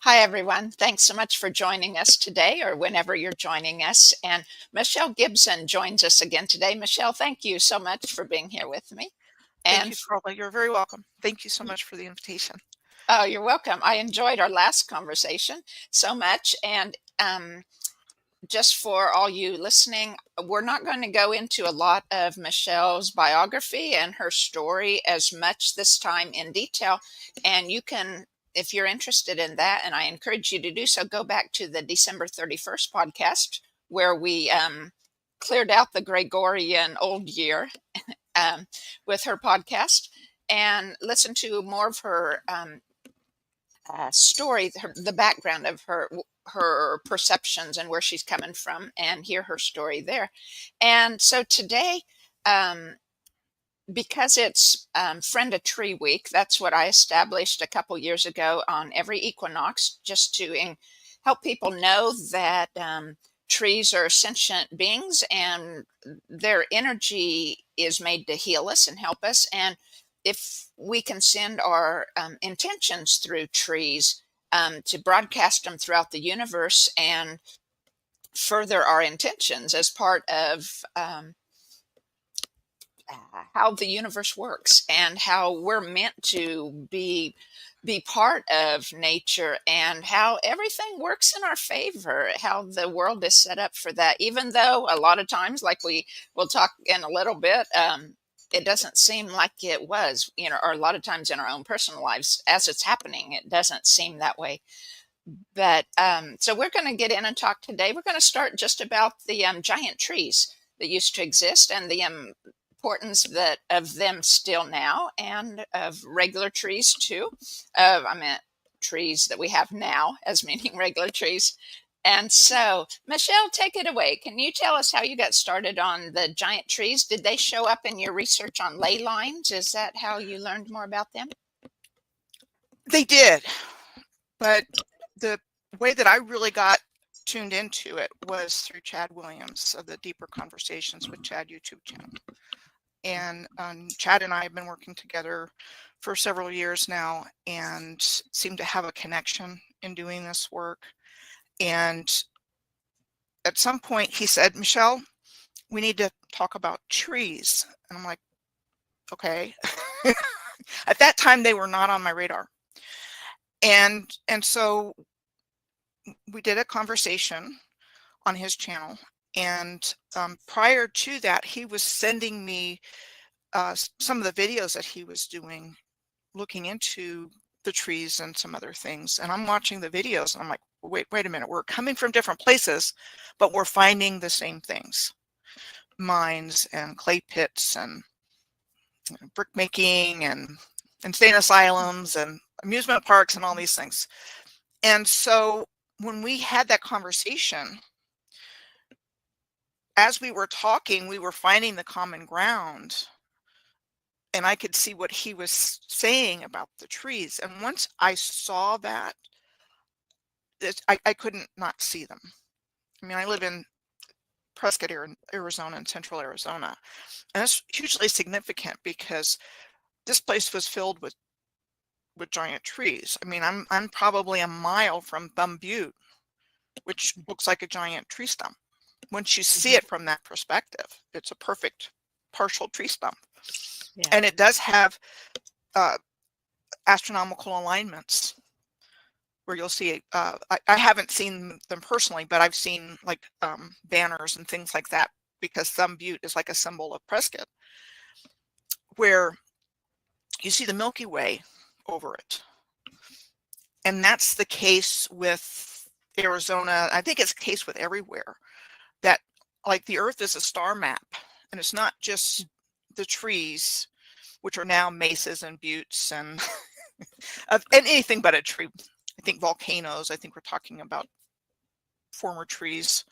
Hi, everyone. Thanks so much for joining us today or whenever you're joining us. And Michelle Gibson joins us again today. Michelle, thank you so much for being here with me. Thank And you, Carla. You're very welcome. Thank you so much for the invitation. oh, you're welcome. I enjoyed our last conversation so much. And just for all you listening, we're not going to go into a lot of Michelle's biography and her story as much this time in detail. And you can, if you're interested in that, and I encourage you to do so, go back to the December 31st podcast where we cleared out the Gregorian old year with her podcast and listen to more of her story, the background of her perceptions and where she's coming from, and hear her story there. And so today, um, because it's Friend a Tree Week, that's what I established a couple years ago on every equinox, just to help people know that trees are sentient beings and their energy is made to heal us and help us. And if we can send our intentions through trees to broadcast them throughout the universe and further our intentions as part of how the universe works and how we're meant to be part of nature and how everything works in our favor, how the world is set up for that, even though a lot of times, like we will talk in a little bit, it doesn't seem like it was, or a lot of times in our own personal lives as it's happening, it doesn't seem that way. But so we're going to get in and talk today. We're going to start just about the giant trees that used to exist and the importance that of them still now, and of regular trees too. I mean, trees that we have now as meaning regular trees. And so, Michelle, take it away. Can you tell us how you got started on the giant trees? Did they show up in your research on ley lines? Is that how you learned more about them? They did, but the way that I really got tuned into it was through Chad Williams of the Deeper Conversations with Chad YouTube channel. And Chad and I have been working together for several years now and seem to have a connection in doing this work. And at some point he said, Michelle, we need to talk about trees. And I'm like, okay. At that time, they were not on my radar. And so we did a conversation on his channel. And prior to that, he was sending me some of the videos that he was doing, looking into the trees and some other things. And I'm watching the videos and I'm like, wait a minute, we're coming from different places, but we're finding the same things. Mines and clay pits and brick making and insane asylums and amusement parks and all these things. And so when we had that conversation, as we were talking, we were finding the common ground, and I could see what he was saying about the trees. And once I saw that, I couldn't not see them. I mean, I live in Prescott, Arizona, in central Arizona, and it's hugely significant because this place was filled with giant trees. I mean, I'm probably a mile from Thumb Butte, which looks like a giant tree stump. Once you see it from that perspective, it's a perfect partial tree stump. Yeah. And it does have astronomical alignments where you'll see it. I haven't seen them personally, but I've seen like banners and things like that, because Thumb Butte is like a symbol of Prescott, where you see the Milky Way over it. And that's the case with Arizona. I think it's the case with everywhere, that like the Earth is a star map, and it's not just the trees, which are now mesas and buttes and anything but a tree. I think volcanoes, I think we're talking about former trees.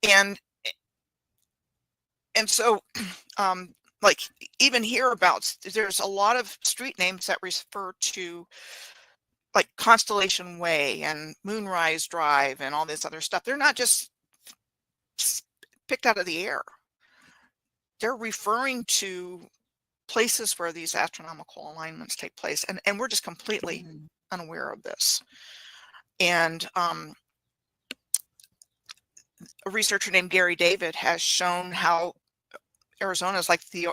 And so like even hereabouts, there's a lot of street names that refer to like Constellation Way and Moonrise Drive and all this other stuff. They're not just picked out of the air. They're referring to places where these astronomical alignments take place. And we're just completely unaware of this. And a researcher named Gary David has shown how Arizona is like the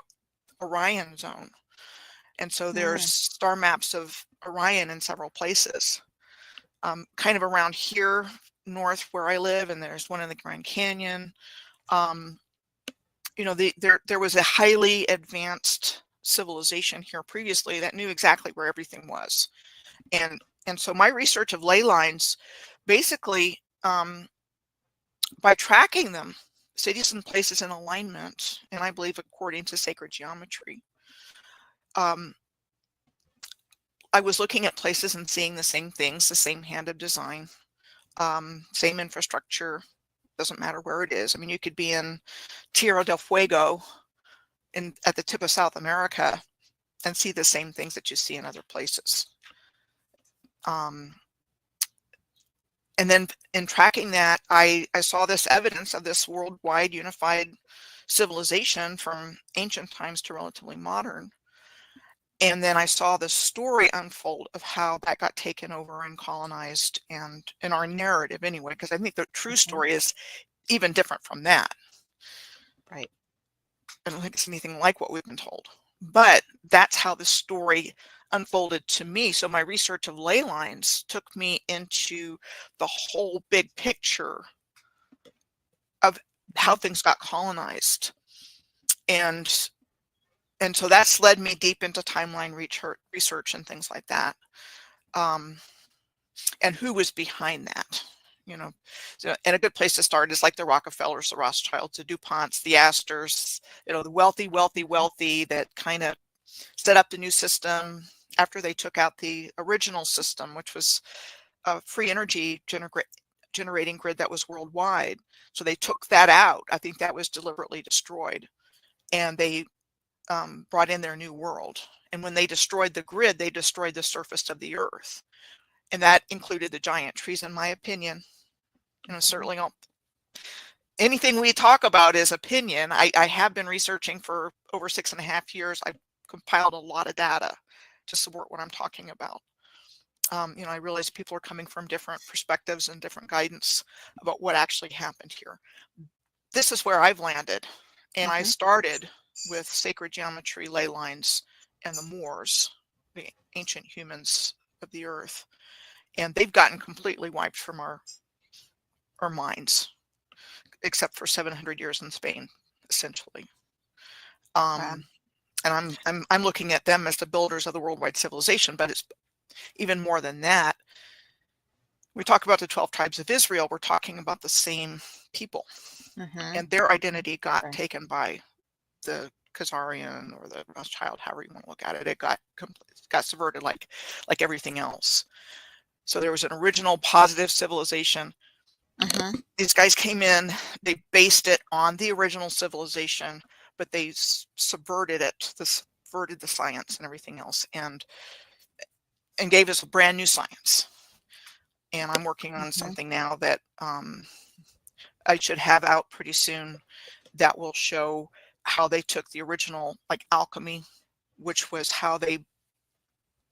Orion zone. And so there's star maps of Orion in several places, kind of around here north where I live, and there's one in the Grand Canyon. You know, there was a highly advanced civilization here previously that knew exactly where everything was. And so my research of ley lines, basically, by tracking them, cities and places in alignment, and I believe according to sacred geometry, I was looking at places and seeing the same things, the same hand of design, same infrastructure, doesn't matter where it is. I mean, you could be in Tierra del Fuego at the tip of South America and see the same things that you see in other places. And then in tracking that, I saw this evidence of this worldwide unified civilization from ancient times to relatively modern. And then I saw the story unfold of how that got taken over and colonized, and in our narrative anyway, because I think the true story is even different from that. Right. I don't think it's anything like what we've been told, but that's how the story unfolded to me. So my research of ley lines took me into the whole big picture of how things got colonized. And so that's led me deep into timeline research and things like that. And who was behind that, you know. So, and a good place to start is like the Rockefellers, the Rothschilds, the DuPonts, the Astors, you know, the wealthy that kind of set up the new system after they took out the original system, which was a free energy generating grid that was worldwide. So they took that out. I think that was deliberately destroyed, and they brought in their new world. And when they destroyed the grid, they destroyed the surface of the earth, and that included the giant trees, in my opinion. You know, certainly anything we talk about is opinion. I have been researching for over 6.5 years. I've compiled a lot of data to support what I'm talking about. You know, I realize people are coming from different perspectives and different guidance about what actually happened here. This is where I've landed, and I started with sacred geometry, ley lines, and the Moors, the ancient humans of the earth, and they've gotten completely wiped from our minds, except for 700 years in Spain, essentially. Wow. And I'm looking at them as the builders of the worldwide civilization, but it's even more than that. We talk about the 12 tribes of Israel, we're talking about the same people, and their identity got taken by the Khazarian or the Rothschild, however you want to look at it. It got subverted like everything else. So there was an original positive civilization. These guys came in, they based it on the original civilization, but they subverted it, subverted the science and everything else, and gave us a brand new science. And I'm working on something now that I should have out pretty soon that will show how they took the original, like alchemy, which was how they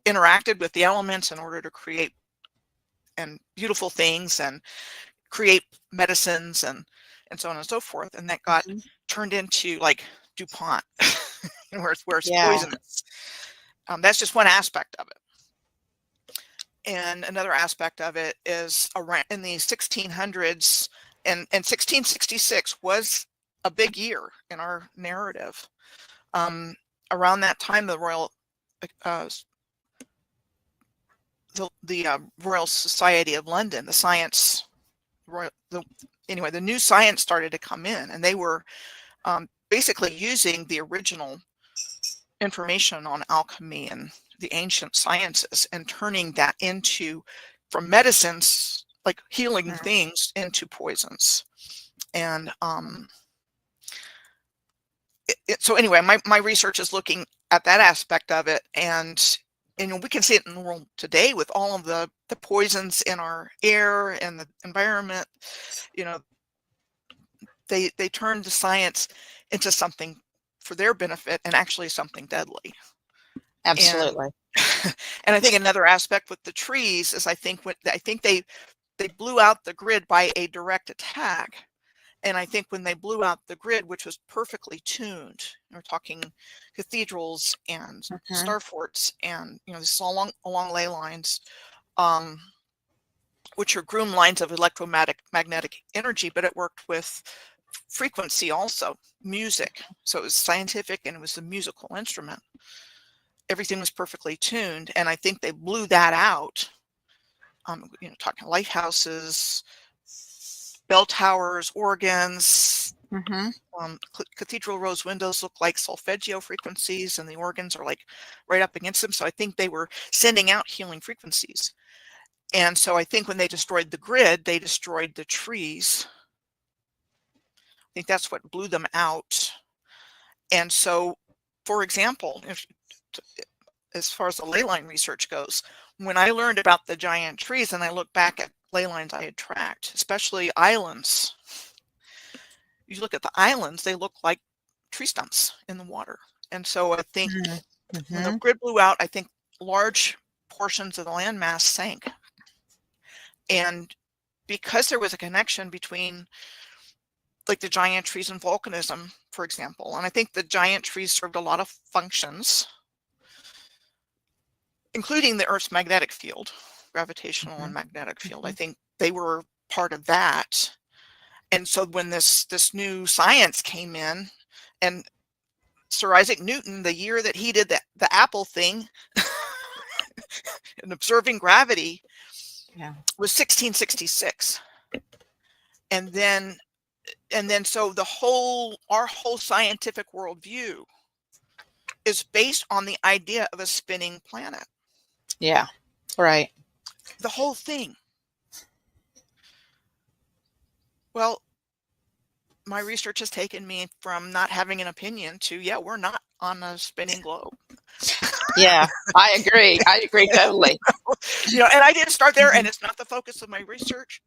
interacted with the elements in order to create and beautiful things and create medicines and so on and so forth. And that got turned into like DuPont, where it's poisonous. That's just one aspect of it. And another aspect of it is around in the 1600s, and 1666 was a big year in our narrative. Around that time, the Royal Royal Society of London, the science, the new science started to come in, and they were basically using the original information on alchemy and the ancient sciences and turning that into, from medicines, like healing things, into poisons. And so anyway, my research is looking at that aspect of it, and we can see it in the world today with all of the poisons in our air and the environment. You know, they turn the science into something for their benefit and actually something deadly. And Absolutely. and I think another aspect with the trees is I think they blew out the grid by a direct attack. And I think when they blew out the grid, which was perfectly tuned, we're talking cathedrals and Hmm. star forts, and this is all along ley lines, um, which are groomed lines of electromagnetic energy, but it worked with frequency also, music. So it was scientific and it was a musical instrument. Everything was perfectly tuned, and I think they blew that out. Talking lighthouses, bell towers, organs. Hmm. Cathedral rose windows look like solfeggio frequencies, and the organs are like right up against them. So I think they were sending out healing frequencies. And so I think when they destroyed the grid, they destroyed the trees. I think that's what blew them out. And so, for example, as far as the ley line research goes, when I learned about the giant trees and I look back at ley lines I had tracked, especially islands, you look at the islands, they look like tree stumps in the water. And so I think when the Hmm. grid blew out, I think large portions of the landmass sank. And because there was a connection between like the giant trees and volcanism, for example, and I think the giant trees served a lot of functions, including the Earth's magnetic field, gravitational and magnetic field. I Hmm. think they were part of that. And so when this new science came in, and Sir Isaac Newton, the year that he did the apple thing and observing gravity, Yeah. was 1666. And then so our whole scientific worldview is based on the idea of a spinning planet. Yeah. Right. The whole thing. Well, my research has taken me from not having an opinion to, yeah, we're not on a spinning globe. Yeah. I agree. I agree totally. And I didn't start there, Hmm. and it's not the focus of my research.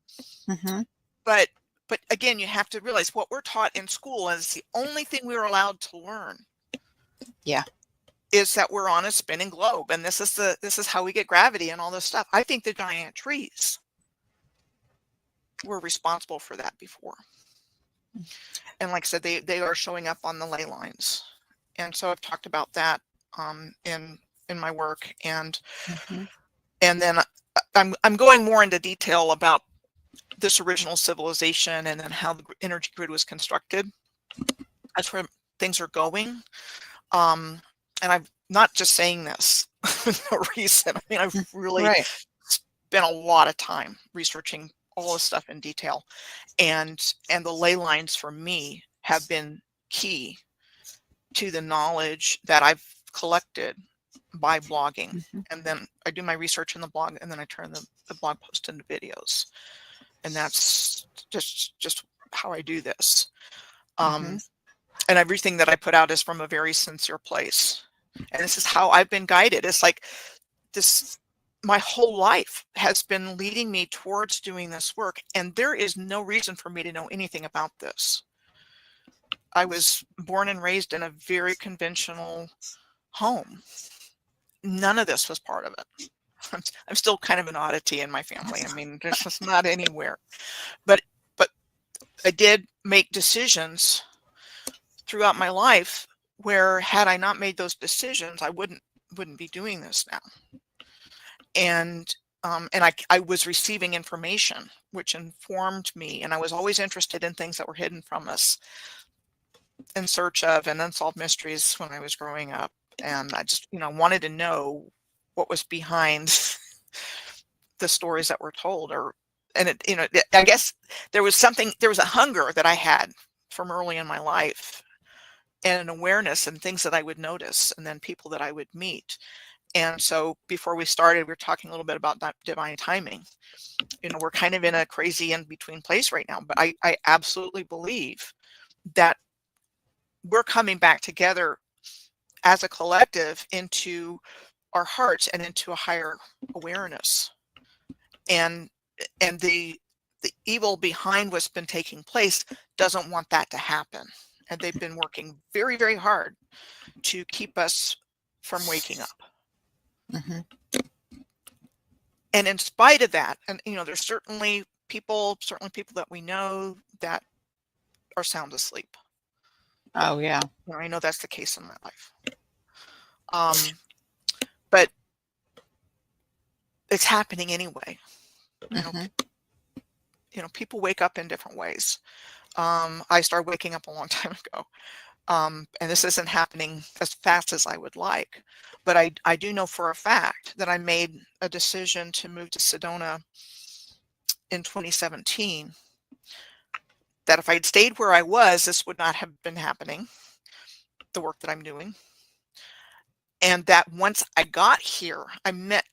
Hmm. But again, you have to realize what we're taught in school is the only thing we're allowed to learn. Yeah. Is that we're on a spinning globe, and this is how we get gravity and all this stuff. I think the giant trees were responsible for that before. And like I said, they are showing up on the ley lines. And so I've talked about that in my work, and Hmm. then I'm going more into detail about this original civilization and then how the energy grid was constructed. That's where things are going. And I'm not just saying this for no reason. I mean, I've really Right. spent a lot of time researching all this stuff in detail, and the ley lines for me have been key to the knowledge that I've collected by blogging. Hmm. And then I do my research in the blog, and then I turn the blog post into videos, and that's just how I do this. Hmm. And everything that I put out is from a very sincere place, and this is how I've been guided. It's like this, my whole life has been leading me towards doing this work, and there is no reason for me to know anything about this. I was born and raised in a very conventional home. None of this was part of it. I'm still kind of an oddity in my family. I mean, there's just not anywhere. But I did make decisions throughout my life where, had I not made those decisions, I wouldn't be doing this now. And I was receiving information which informed me, and I was always interested in things that were hidden from us, in search of and unsolved mysteries when I was growing up. And I just, wanted to know what was behind the stories that were told. I guess there was a hunger that I had from early in my life, and an awareness and things that I would notice, and then people that I would meet. And so before we started, we were talking a little bit about divine timing. We're kind of in a crazy in-between place right now, but I absolutely believe that we're coming back together as a collective into our hearts and into a higher awareness. And the evil behind what's been taking place doesn't want that to happen. And they've been working very, very hard to keep us from waking up. Mm-hmm. And in spite of that, and there's certainly people that we know that are sound asleep. Oh, yeah. I know that's the case in my life. But it's happening anyway. Mm-hmm. People wake up in different ways. I started waking up a long time ago. And this isn't happening as fast as I would like, but I do know for a fact that I made a decision to move to Sedona in 2017, that if I'd stayed where I was, this would not have been happening, the work that I'm doing. And that once I got here, I met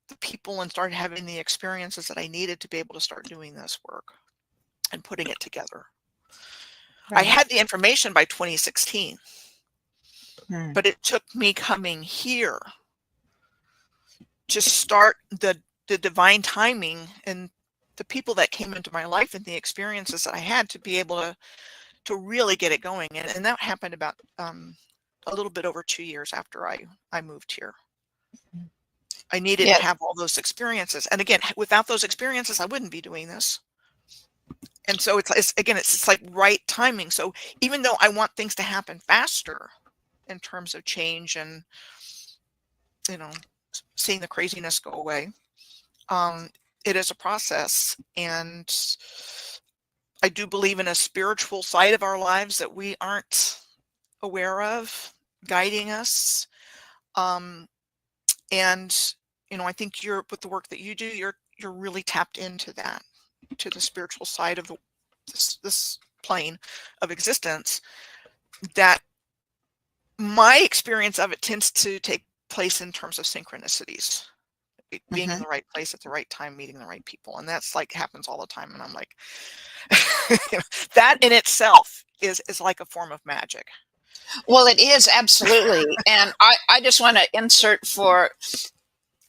the people and started having the experiences that I needed to be able to start doing this work and putting it together. I had the information by 2016, but it took me coming here to start the divine timing and the people that came into my life and the experiences that I had to be able to really get it going. And that happened about a little bit over 2 years after I moved here. I needed to have all those experiences. And again, without those experiences, I wouldn't be doing this. And so it's like right timing. So even though I want things to happen faster in terms of change and, seeing the craziness go away, it is a process. And I do believe in a spiritual side of our lives that we aren't aware of, guiding us. And, I think with the work that you do, you're really tapped into that, to the spiritual side of this plane of existence, that my experience of it tends to take place in terms of synchronicities, being in the right place at the right time, meeting the right people. And that's like happens all the time. And I'm like, that in itself is like a form of magic. Well, it is, absolutely. And I just want to insert for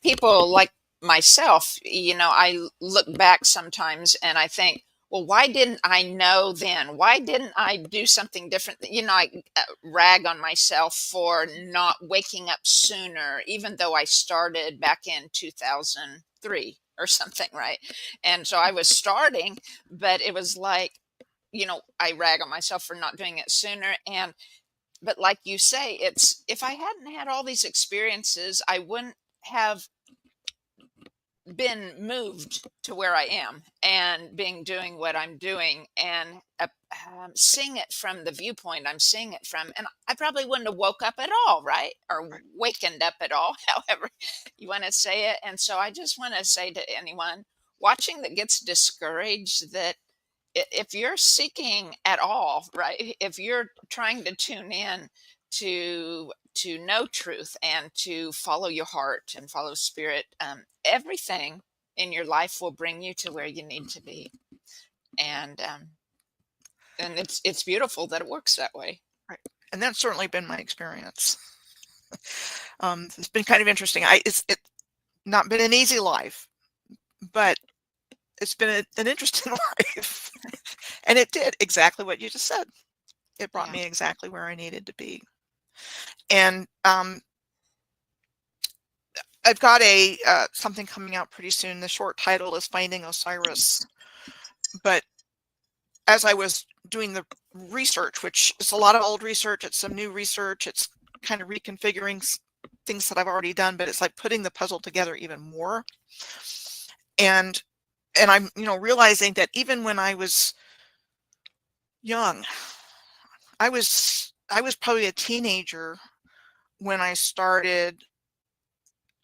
people like myself, I look back sometimes and I think, well, why didn't I know then? Why didn't I do something different? I rag on myself for not waking up sooner, even though I started back in 2003 or something, right? And so I was starting, but it was like, I rag on myself for not doing it sooner. But like you say, if I hadn't had all these experiences, I wouldn't have been moved to where I am and doing what I'm doing, and seeing it from the viewpoint I'm seeing it from. And I probably wouldn't have woke up at all, right? Or wakened up at all, however you want to say it. And so I just want to say to anyone watching that gets discouraged, that if you're seeking at all, right, if you're trying to tune in to know truth and to follow your heart and follow spirit, everything in your life will bring you to where you need to be. And it's beautiful that it works that way. Right. And that's certainly been my experience. It's been kind of interesting. It's not been an easy life, but it's been an interesting life. And it did exactly what you just said. It brought me exactly where I needed to be. And I've got something coming out pretty soon. The short title is Finding Osiris. But as I was doing the research, which is a lot of old research, it's some new research, it's kind of reconfiguring things that I've already done, but it's like putting the puzzle together even more. And I'm, realizing that even when I was young, I was probably a teenager when I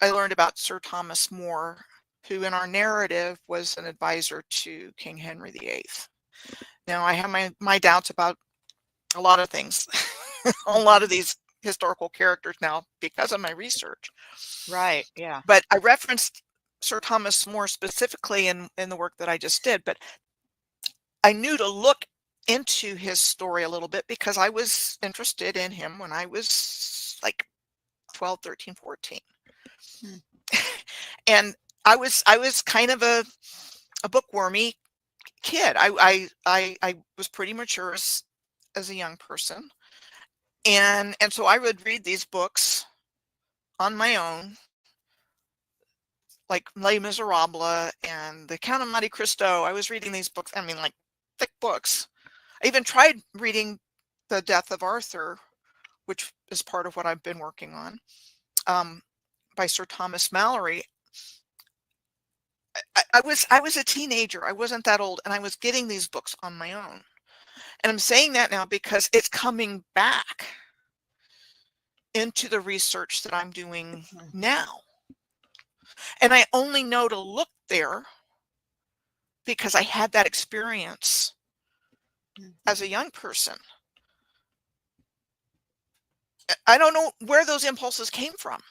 learned about Sir Thomas More, who in our narrative was an advisor to King Henry VIII. Now, I have my doubts about a lot of things, a lot of these historical characters now because of my research. Right, yeah. But I referenced Sir Thomas More specifically in the work that I just did, but I knew to look into his story a little bit because I was interested in him when I was like 12, 13, 14. And I was kind of a bookwormy kid. I was pretty mature as a young person. And so I would read these books on my own, like Les Miserables and The Count of Monte Cristo. I was reading these books, I mean, like thick books. I even tried reading The Death of Arthur, which is part of what I've been working on, by Sir Thomas Malory. I was a teenager. I wasn't that old, and I was getting these books on my own. And I'm saying that now because it's coming back into the research that I'm doing now. And I only know to look there because I had that experience as a young person. I don't know where those impulses came from.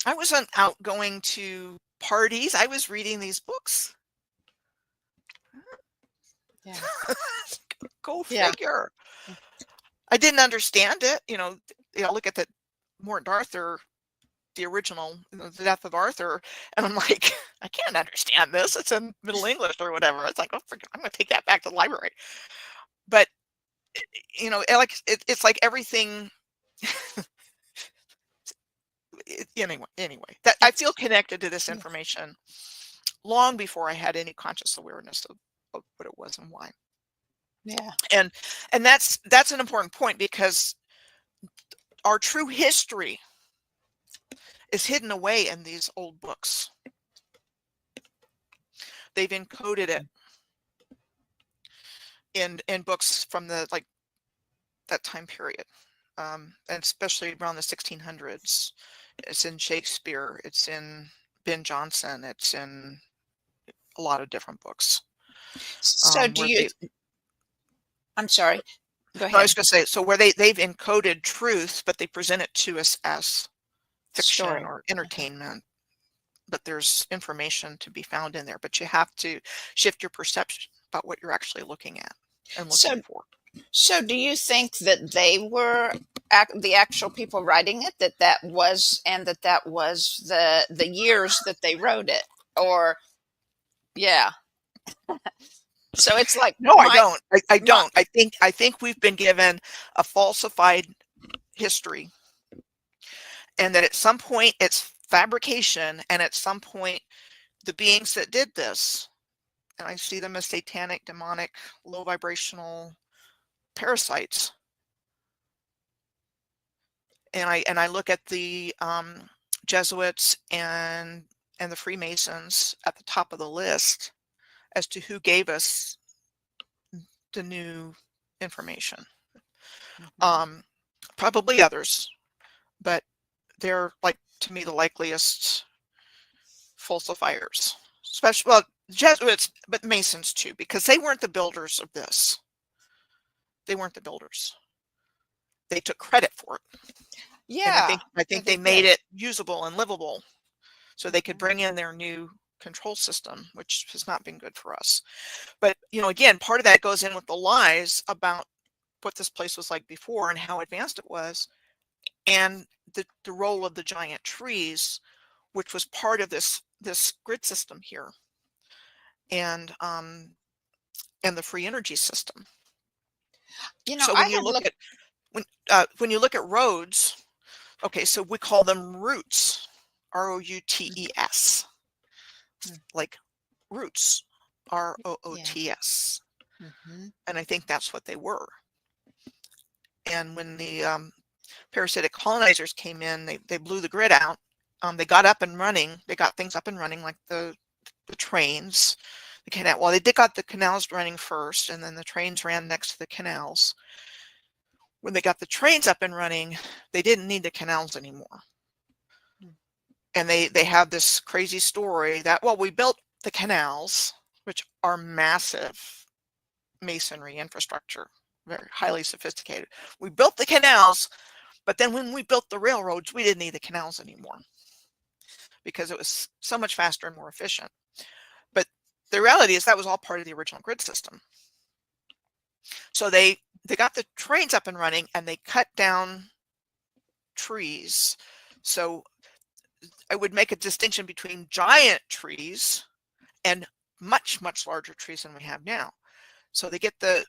I wasn't out going to parties. I was reading these books. Yeah. Go Yeah. figure. I didn't understand it. Look at the Morton Arthur, the original, The Death of Arthur, and I'm like, I can't understand this. It's in Middle English or whatever. It's like, oh, I'm going to take that back to the library. But it's like everything. Anyway, that I feel connected to this information long before I had any conscious awareness of what it was and why. Yeah. And that's an important point, because our true history is hidden away in these old books. They've encoded it in books from that time period, and especially around the 1600s. It's in Shakespeare, it's in Ben Jonson, it's in a lot of different books. So I'm sorry, go ahead. No, I was going to say, so where they've encoded truth, but they present it to us as fiction Story. or entertainment. But there's information to be found in there, but you have to shift your perception about what you're actually looking at and looking for. So do you think that they were the actual people writing it, that was the years that they wrote it? Or yeah. So it's like, no, I don't. I don't. I think we've been given a falsified history, and that at some point it's fabrication, and at some point the beings that did this, and I see them as satanic, demonic, low vibrational parasites. And I look at the Jesuits and the Freemasons at the top of the list as to who gave us the new information. Probably others, but they're, like, to me, the likeliest falsifiers. Especially, well, Jesuits, but Masons too, because they weren't the builders of this. They weren't the builders. They took credit for it. Yeah. And I think they made it usable and livable so they could bring in their new control system, which has not been good for us. But, again, part of that goes in with the lies about what this place was like before and how advanced it was, and the role of the giant trees, which was part of this grid system here, and the free energy system. So when you look at roads, okay, so we call them roots, R-O-U-T-E-S, like roots, R-O-O-T-S. And I think that's what they were. And when the parasitic colonizers came in, they blew the grid out. They got up and running. They got things up and running, like the trains, the canal. Well, they got the canals running first, and then the trains ran next to the canals. When they got the trains up and running, they didn't need the canals anymore. And they have this crazy story that, well, we built the canals, which are massive masonry infrastructure, very highly sophisticated. We built the canals, but then when we built the railroads, we didn't need the canals anymore because it was so much faster and more efficient. But the reality is that was all part of the original grid system. So they got the trains up and running, and they cut down trees. So I would make a distinction between giant trees and much, much larger trees than we have now. So they get the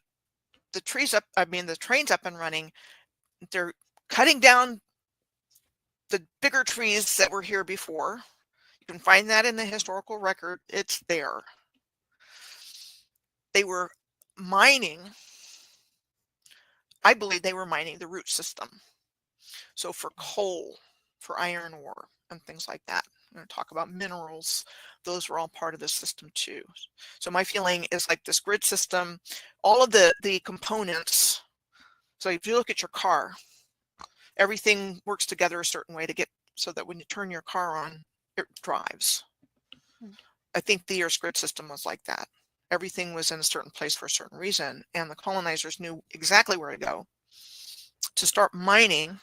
trees up, the trains up and running. They're cutting down the bigger trees that were here before. You can find that in the historical record. It's there. They were mining. I believe they were mining the root system. So for coal, for iron ore, and things like that. I'm going to talk about minerals. Those were all part of the system too. So my feeling is like this grid system, all of the components. So if you look at your car, everything works together a certain way to get so that when you turn your car on, it drives. I think the Earth's grid system was like that. Everything was in a certain place for a certain reason, and the colonizers knew exactly where to go to start mining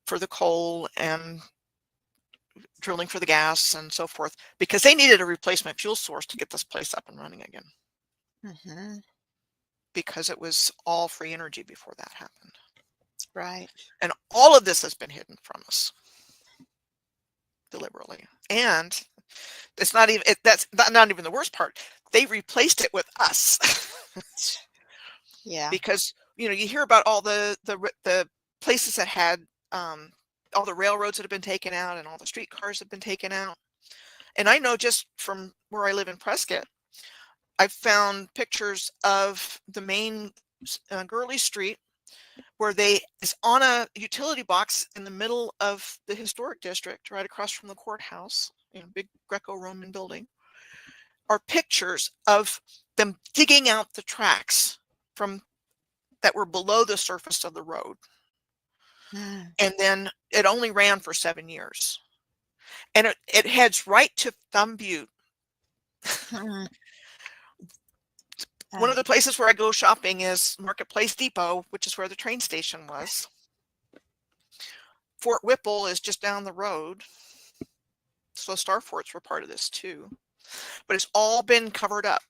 for the coal and drilling for the gas and so forth, because they needed a replacement fuel source to get this place up and running again. Mm-hmm. Because it was all free energy before that happened. Right. And all of this has been hidden from us deliberately. And it's not even, that's not even the worst part. They replaced it with us. Yeah. Because, you hear about all the places that had all the railroads that have been taken out and all the streetcars have been taken out. And I know just from where I live in Prescott, I've found pictures of the main Gurley Street where is on a utility box in the middle of the historic district, right across from the courthouse, big Greco-Roman building, are pictures of them digging out the tracks that were below the surface of the road. And then it only ran for 7 years. And it heads right to Thumb Butte. One of the places where I go shopping is Marketplace Depot, which is where the train station was. Fort Whipple is just down the road. So Star Forts were part of this too. But it's all been covered up.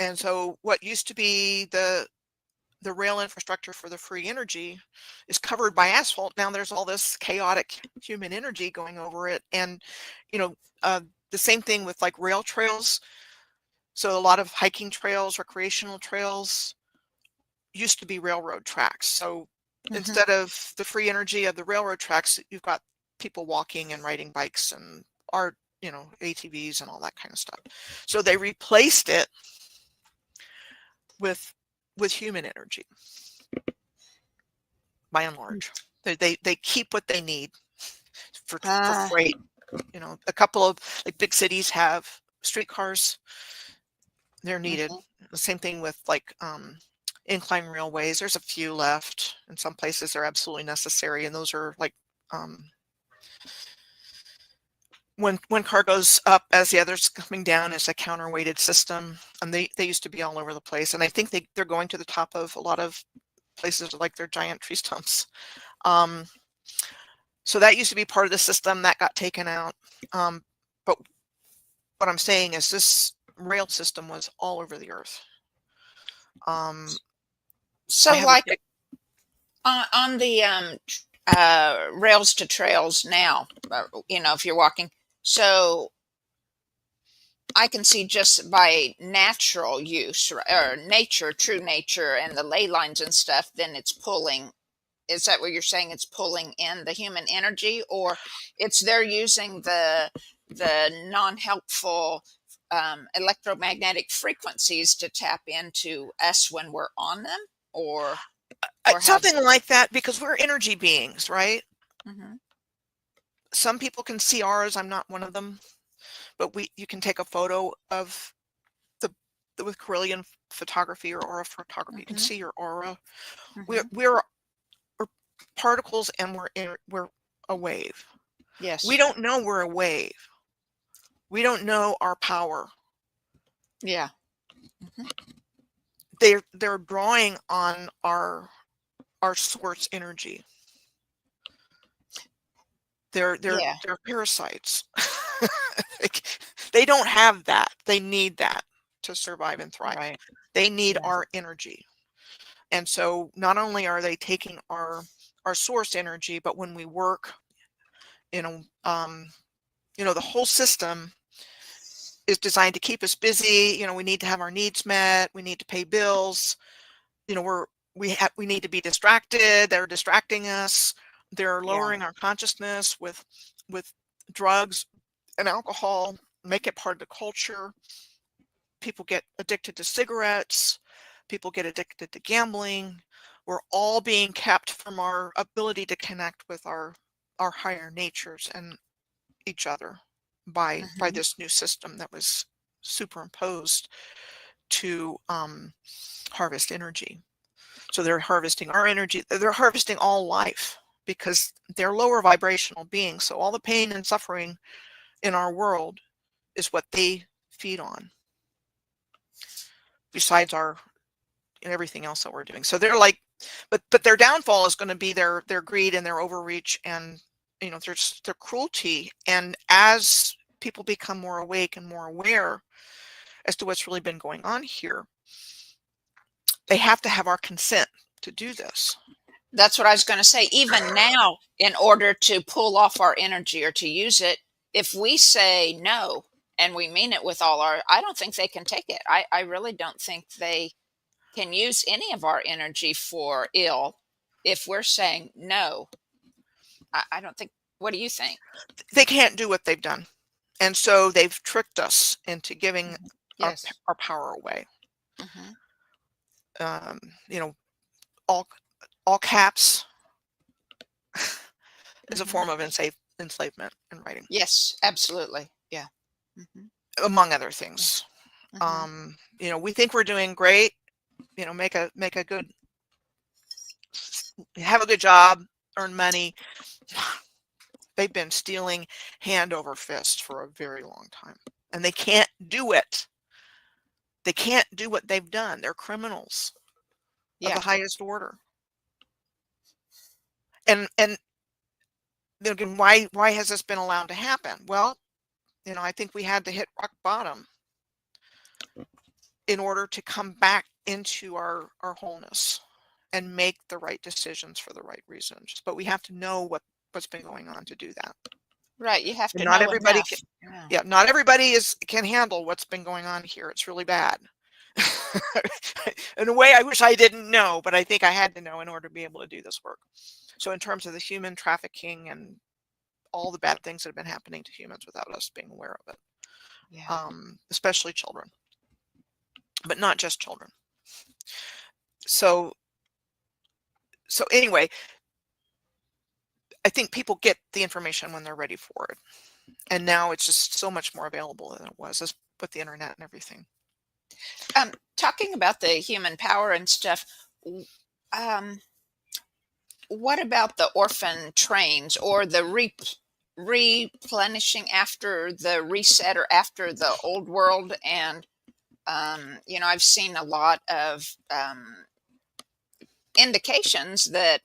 And so what used to be the rail infrastructure for the free energy is covered by asphalt. Now there's all this chaotic human energy going over it. And, the same thing with like rail trails. So a lot of hiking trails, recreational trails used to be railroad tracks. So instead of the free energy of the railroad tracks, you've got people walking and riding bikes and ATVs and all that kind of stuff. So they replaced it with human energy, by and large. They keep what they need for freight. A couple of like big cities have streetcars. They're needed. The same thing with like incline railways. There's a few left. In some places they're absolutely necessary, and those are like when car goes up as the other's coming down, it's a counterweighted system, and they used to be all over the place. And I think they're going to the top of a lot of places like their giant tree stumps. So that used to be part of the system that got taken out. But what I'm saying is this rail system was all over the earth. So like on the rails to trails now, if you're walking, so I can see just by natural use or nature, true nature, and the ley lines and stuff, then it's pulling. Is that what you're saying? It's pulling in the human energy, or they're using the non-helpful electromagnetic frequencies to tap into us when we're on them, or something like that, because we're energy beings, right? Mm-hmm. Some people can see auras. I'm not one of them, but you can take a photo of with Carillion photography or aura photography. You can see your aura. We're particles, and we're a wave. Yes. We don't know we're a wave. We don't know our power. Yeah. They're drawing on our source energy. They're parasites. They don't have that. They need that to survive and thrive. Right. They need our energy. And so not only are they taking our source energy, but when we work, the whole system is designed to keep us busy. We need to have our needs met. We need to pay bills. We need to be distracted. They're distracting us. They're Yeah. lowering our consciousness with drugs and alcohol, make it part of the culture. People get addicted to cigarettes. People get addicted to gambling. We're all being kept from our ability to connect with our higher natures and each other by Hmm. this new system that was superimposed to harvest energy. So they're harvesting our energy. They're harvesting all life because they're lower vibrational beings. So all the pain and suffering in our world is what they feed on, besides our and everything else that we're doing. So they're like, but their downfall is going to be their greed and their overreach and their cruelty. And as people become more awake and more aware as to what's really been going on here, they have to have our consent to do this. That's what I was going to say. Even now, in order to pull off our energy or to use it, if we say no and we mean it with all our, I don't think they can take it. I really don't think they can use any of our energy for ill if we're saying no. I don't think, what do you think? They can't do what they've done. And so they've tricked us into giving Mhm. Yes. our power away. Hmm. You know, all caps is a Hmm. form of enslavement in writing, Yes, absolutely. Yeah. Hmm. among other things. Hmm. We think we're doing great. Make a good, have a good job, earn money. They've been stealing hand over fist for a very long time, and they can't do it. They can't do what they've done. They're criminals of Yeah. the highest order. And again, why has this been allowed to happen? Well, I think we had to hit rock bottom in order to come back into our wholeness and make the right decisions for the right reasons. But we have to know what's been going on to do that. Right. You have And to not know everybody can, enough. Yeah. yeah, not everybody can handle what's been going on here. It's really bad. In a way, I wish I didn't know, but I think I had to know in order to be able to do this work. So in terms of the human trafficking and all the bad things that have been happening to humans without us being aware of it, Yeah. especially children, but not just children. So anyway, I think people get the information when they're ready for it. And now it's just so much more available than it was with the internet and everything. Talking about the human power and stuff, um, what about the orphan trains or the replenishing after the reset or after the old world? And I've seen a lot of indications that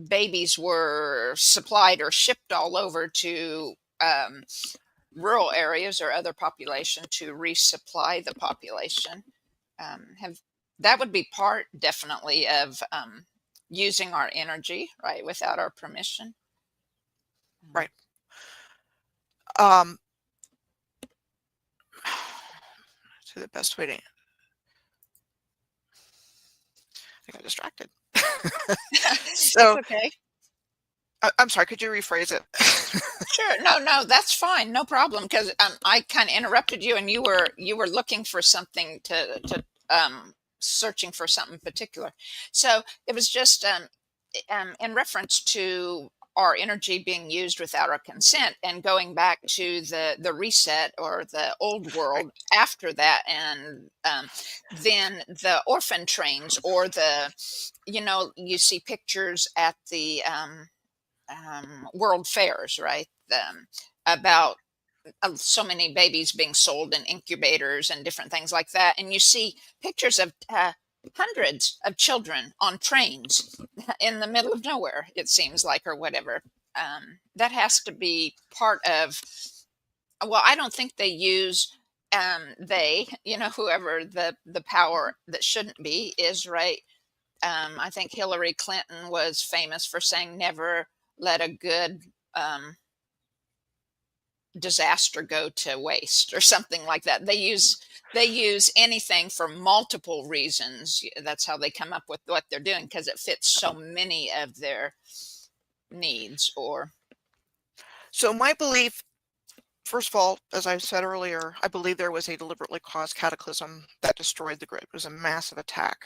babies were supplied or shipped all over to rural areas or other population to resupply the population. Have That would be part definitely of using our energy, right, without our permission. Right. Um, so the best way to, I got distracted. It's So okay. I'm sorry, could you rephrase it? Sure. No, no, that's fine. No problem. Because I kind of interrupted you, and you were looking for something searching for something particular. So it was just in reference to our energy being used without our consent, and going back to the reset or the old Right. world after that, and then the orphan trains or you see pictures at the world fairs, right? About so many babies being sold in incubators and different things like that. And you see pictures of hundreds of children on trains in the middle of nowhere, it seems like, or whatever. That has to be part of, well, I don't think they use, whoever the power that shouldn't be is, right? I think Hillary Clinton was famous for saying never let a good disaster go to waste or something like that. They use anything for multiple reasons. That's how they come up with what they're doing, because it fits so many of their needs or. So my belief, first of all, as I said earlier, I believe there was a deliberately caused cataclysm that destroyed the grid. It was a massive attack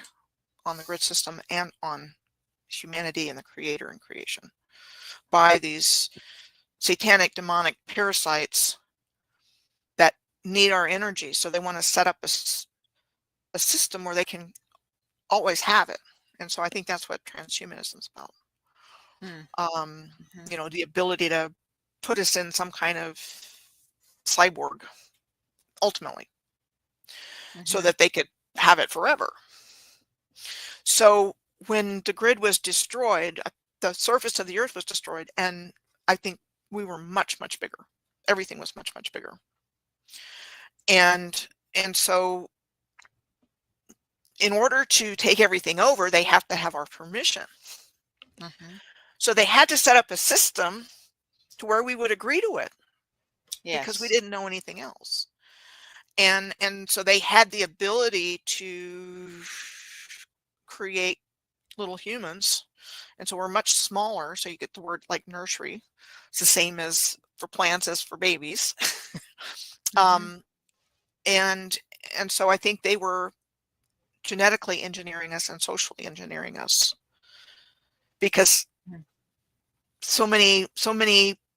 on the grid system and on humanity and the creator and creation by these satanic demonic parasites that need our energy. So they want to set up a system where they can always have it. And so I think that's what transhumanism is about. You know, the ability to put us in some kind of cyborg ultimately, so that they could have it forever. So when the grid was destroyed, the surface of the earth was destroyed, and I think we were much, much bigger. Everything was much, much bigger. And so in order to take everything over, they have to have our permission. So they had to set up a system to where we would agree to it. Yes. Because we didn't know anything else. And so they had the ability to create little humans. And so we're much smaller. So you get the word like nursery. It's the same as for plants as for babies. And so I think they were genetically engineering us and socially engineering us, because so many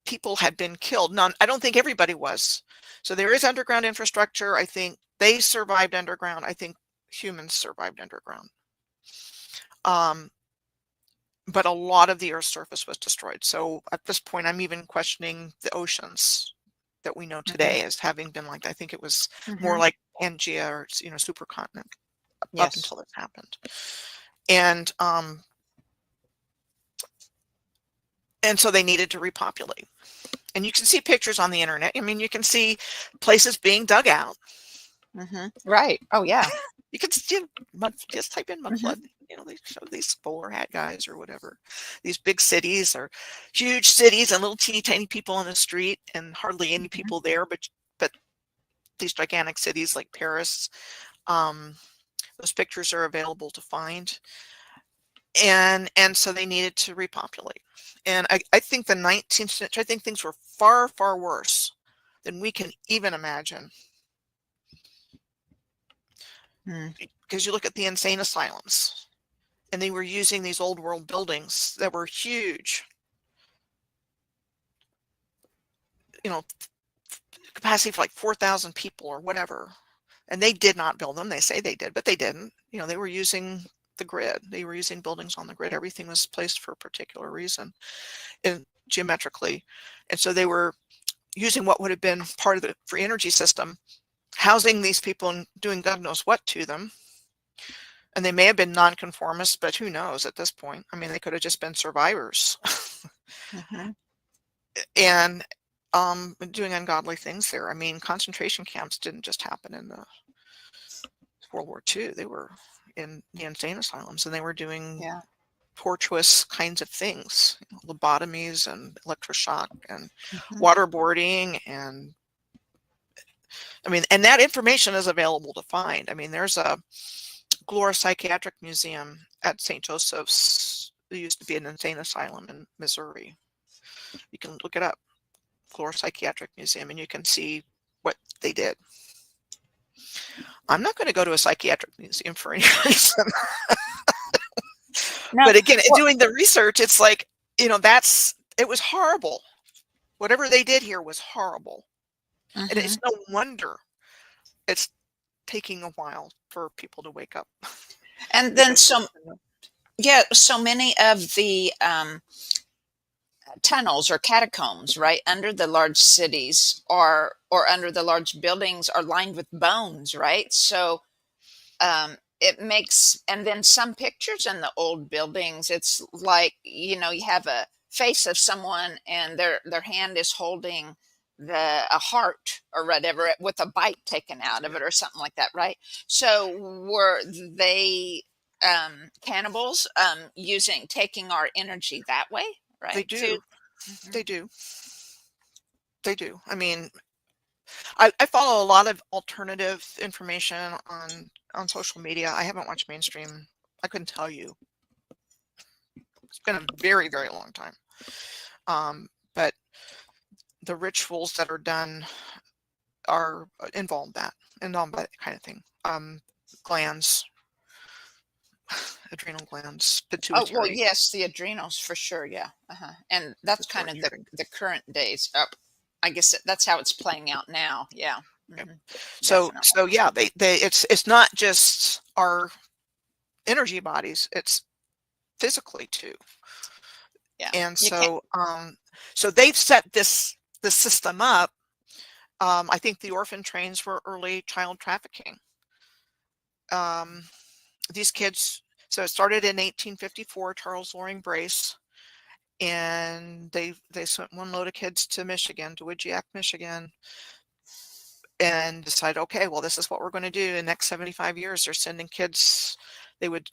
people had been killed. Now, I don't think everybody was. So there is underground infrastructure. I think they survived underground. I think humans survived underground. But a lot of the Earth's surface was destroyed. So at this point, I'm even questioning the oceans that we know today as having been like, I think it was more like Pangea or, you know, supercontinent up until this happened. And so they needed to repopulate. And you can see pictures on the internet. I mean, you can see places being dug out. Right. Oh, yeah. You can just type in mud flood. You know, they show these bowler hat guys or whatever. These big cities are huge cities and little teeny tiny people on the street and hardly any people there. But these gigantic cities like Paris, those pictures are available to find. And so they needed to repopulate. And I think the 19th century, I think things were far, far worse than we can even imagine. Because you look at the insane asylums, and they were using these old world buildings that were huge. You know, capacity for like 4,000 people or whatever. And they did not build them. They say they did, but they didn't. You know, they were using the grid. They were using buildings on the grid. Everything was placed for a particular reason, and geometrically. And so they were using what would have been part of the free energy system, housing these people and doing God knows what to them. And they may have been nonconformists, but who knows at this point? I mean, they could have just been survivors. And doing ungodly things there. I mean, concentration camps didn't just happen in the World War II. They were in the insane asylums, and they were doing tortuous kinds of things, you know, lobotomies and electroshock and waterboarding. And I mean, and that information is available to find. I mean, there's a Glora Psychiatric Museum at St. Joseph's. There used to be an insane asylum in Missouri. You can look it up, Glora Psychiatric Museum, and you can see what they did. I'm not going to go to a psychiatric museum for any reason. No, but again, doing the research, it's like, you know, it was horrible. Whatever they did here was horrible. And it's no wonder it's taking a while for people to wake up. And then so many of the tunnels or catacombs right under the large cities or under the large buildings are lined with bones, right? So it makes, and then some pictures in the old buildings, it's like, you know, you have a face of someone and their hand is holding a heart or whatever with a bite taken out of it or something like that, right? So were they cannibals taking our energy that way? Right. They do. They do. They do. I mean, I follow a lot of alternative information on social media. I haven't watched mainstream. I couldn't tell you. It's been a very, very long time. But the rituals that are done are involve that kind of thing. Glands, adrenal glands, Oh, well, pituitary, yes, the adrenals for sure. Yeah. And that's kind of pituitary. the current days. I guess that's how it's playing out now. Yeah. Okay. Definitely. So yeah, it's not just our energy bodies, it's physically too. Yeah. And You can't. so they've set the system up. I think the orphan trains were early child trafficking. These kids, so it started in 1854, Charles Loring Brace, and they sent one load of kids to Michigan, to Widgeack, Michigan, and decided, okay, well, this is what we're going to do. In the next 75 years, they're sending kids. They would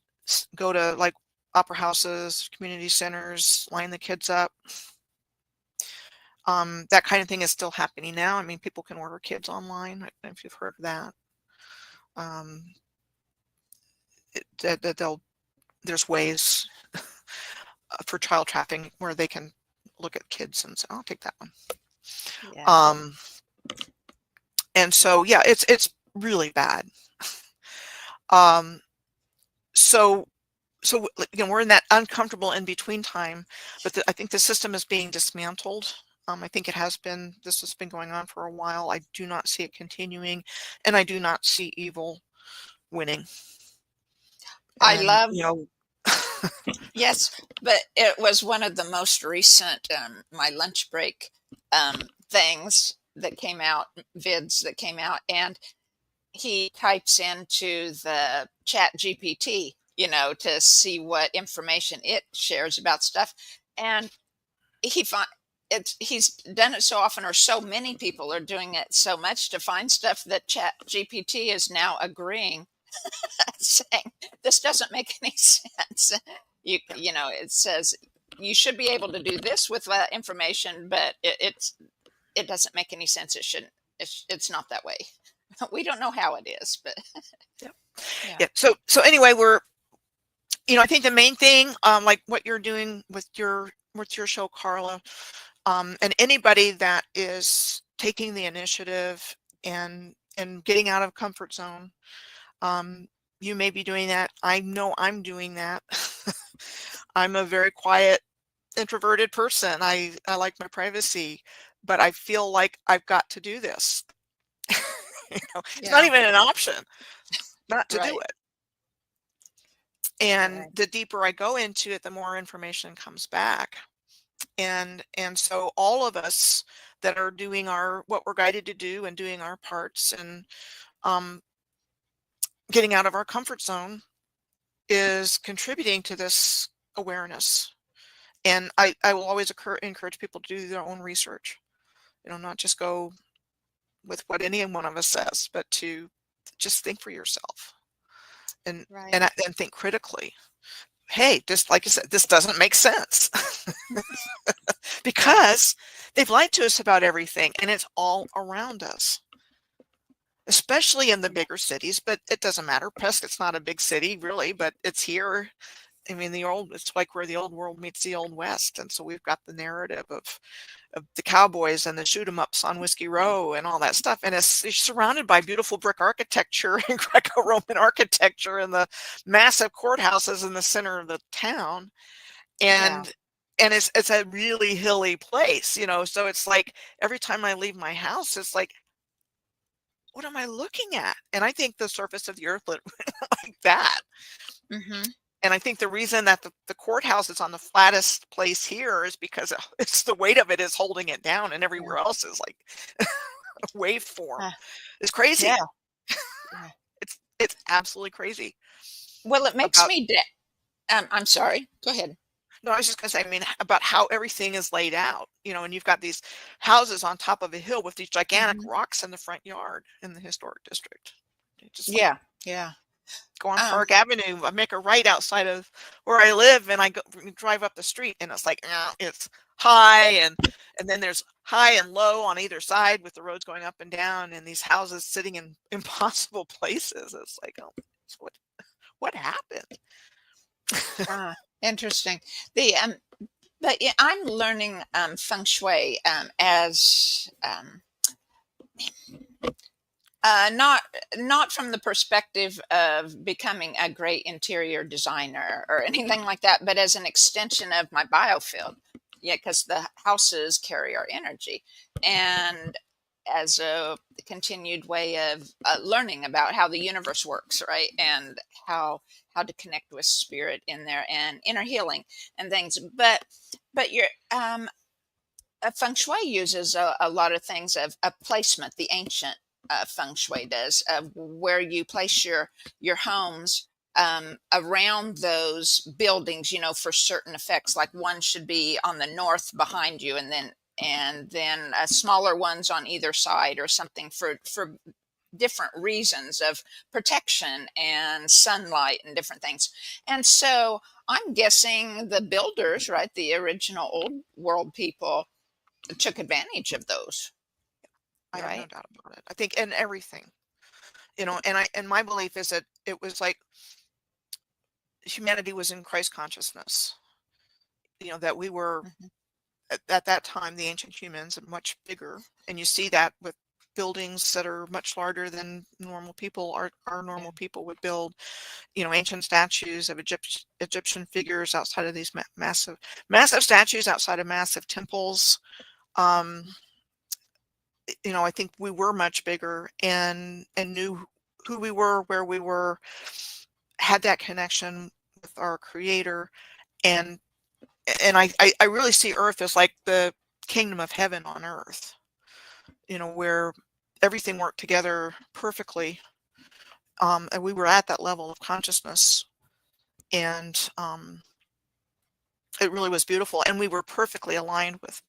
go to like opera houses, community centers, line the kids up. That kind of thing is still happening now. I mean, people can order kids online. I don't know if you've heard of that. There's ways for child trafficking where they can look at kids and say, I'll take that one. Yeah. And so, yeah, it's really bad. So we're in that uncomfortable in between time, but I think the system is being dismantled. I think it has been. This has been going on for a while. I do not see it continuing, and I do not see evil winning. I And love. Yes, but it was one of the most recent my lunch break things that came out, vids that came out, and he types into the chat GPT, to see what information it shares about stuff. And he's done it so often, or so many people are doing it so much, to find stuff that chat GPT is now agreeing, saying this doesn't make any sense. It says you should be able to do this with that information, but it doesn't make any sense. It shouldn't. It's not that way. We don't know how it is, but yeah. So anyway, I think the main thing, like what you're doing with your show, Carla, and anybody that is taking the initiative and getting out of comfort zone, you may be doing that. I know I'm doing that. I'm a very quiet, introverted person. I like my privacy, but I feel like I've got to do this. It's not even an option not to do it. And the deeper I go into it, the more information comes back. And so all of us that are doing what we're guided to do and doing our parts and getting out of our comfort zone is contributing to this awareness. And I will always encourage people to do their own research, not just go with what any one of us says, but to just think for yourself and think critically. Hey, just like I said, this doesn't make sense. Because they've lied to us about everything, and it's all around us, especially in the bigger cities. But it doesn't matter. Prescott's not a big city, really, but it's here. I mean, it's like where the old world meets the old west, and so we've got the narrative of the cowboys and the shoot 'em ups on Whiskey Row and all that stuff, and it's surrounded by beautiful brick architecture and Greco-Roman architecture and the massive courthouses in the center of the town, and it's a really hilly place, so it's like every time I leave my house, it's like, what am I looking at? And I think the surface of the earth looked like that. And I think the reason that the courthouse is on the flattest place here is because it's the weight of it is holding it down, and everywhere else is like a waveform. It's crazy. It's absolutely crazy. Well, it makes me. I'm sorry. Go ahead. No, I was just going to say, I mean, about how everything is laid out, and you've got these houses on top of a hill with these gigantic rocks in the front yard in the historic district. Just go on Park Avenue, I make a right outside of where I live, and I drive up the street, and it's like, it's high, and then there's high and low on either side with the roads going up and down, and these houses sitting in impossible places. It's like, oh, what happened? Interesting. But yeah, I'm learning feng shui as not from the perspective of becoming a great interior designer or anything like that, but as an extension of my biofield. Yeah, because the houses carry our energy, and as a continued way of learning about how the universe works, right, and how to connect with spirit in there and inner healing and things. But you're feng shui uses a lot of things of a placement. The ancient feng shui does, of where you place your homes around those buildings, for certain effects. Like one should be on the north behind you, and then smaller ones on either side, or something for different reasons of protection and sunlight and different things. And so I'm guessing the builders, right, the original old world people, took advantage of those, I have no right? doubt about it. I think in everything, and my belief is that it was like humanity was in Christ consciousness. That we were Mhm. at that time, the ancient humans, are much bigger, and you see that with buildings that are much larger than normal people. Our Yeah. normal people would build, ancient statues of Egyptian figures outside of these massive statues outside of massive temples. Um, I think we were much bigger and knew who we were, where we were, had that connection with our creator. And and I really see Earth as like the kingdom of heaven on earth, where everything worked together perfectly. And we were at that level of consciousness, and it really was beautiful. And we were perfectly aligned with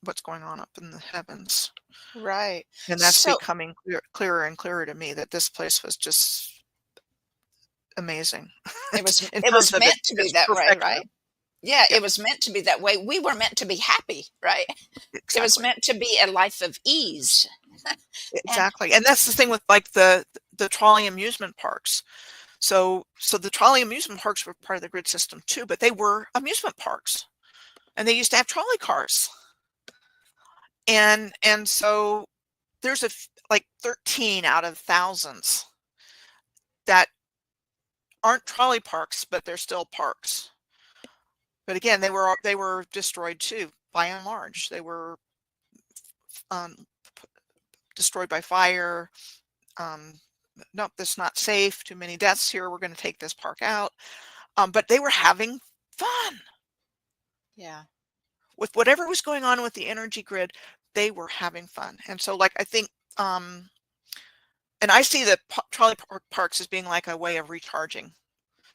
what's going on up in the heavens. Right. And that's So becoming clearer and clearer to me, that this place was just amazing it was in it terms was of meant to be its that way, perfection. right? Yeah, Yeah, it was meant to be that way. We were meant to be happy, right? It was exactly. meant to be a life of ease. And Exactly. And that's the thing with like the trolley amusement parks. So the trolley amusement parks were part of the grid system too, but they were amusement parks, and they used to have trolley cars. And so there's like 13 out of thousands that aren't trolley parks, but they're still parks. But again, they were destroyed too, by and large. They were um, destroyed by fire. Um, nope, this is not safe. Too many deaths here. We're going to take this park out. But they were having fun yeah. with whatever was going on with the energy grid. They were having fun, and so like I think, and I see the trolley parks as being like a way of recharging,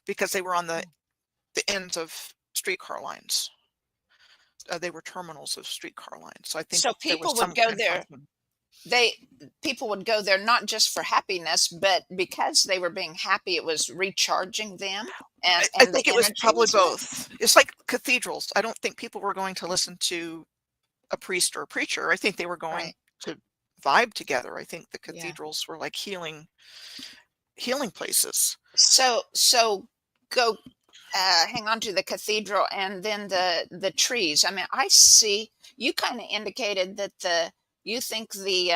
because they were on the ends of streetcar lines. They were terminals of streetcar lines. So I think So there was people would some go kind of there. function. They People would go there not just for happiness, but because they were being happy, it was recharging them I and the think it was probably energies. both. It's like cathedrals. I don't think people were going to listen to a priest or a preacher. I think they were going Right. to vibe together. I think the Yeah. cathedrals were like healing places. So go hang on to the cathedral and then the trees. I mean, I see you kind of indicated that the you think the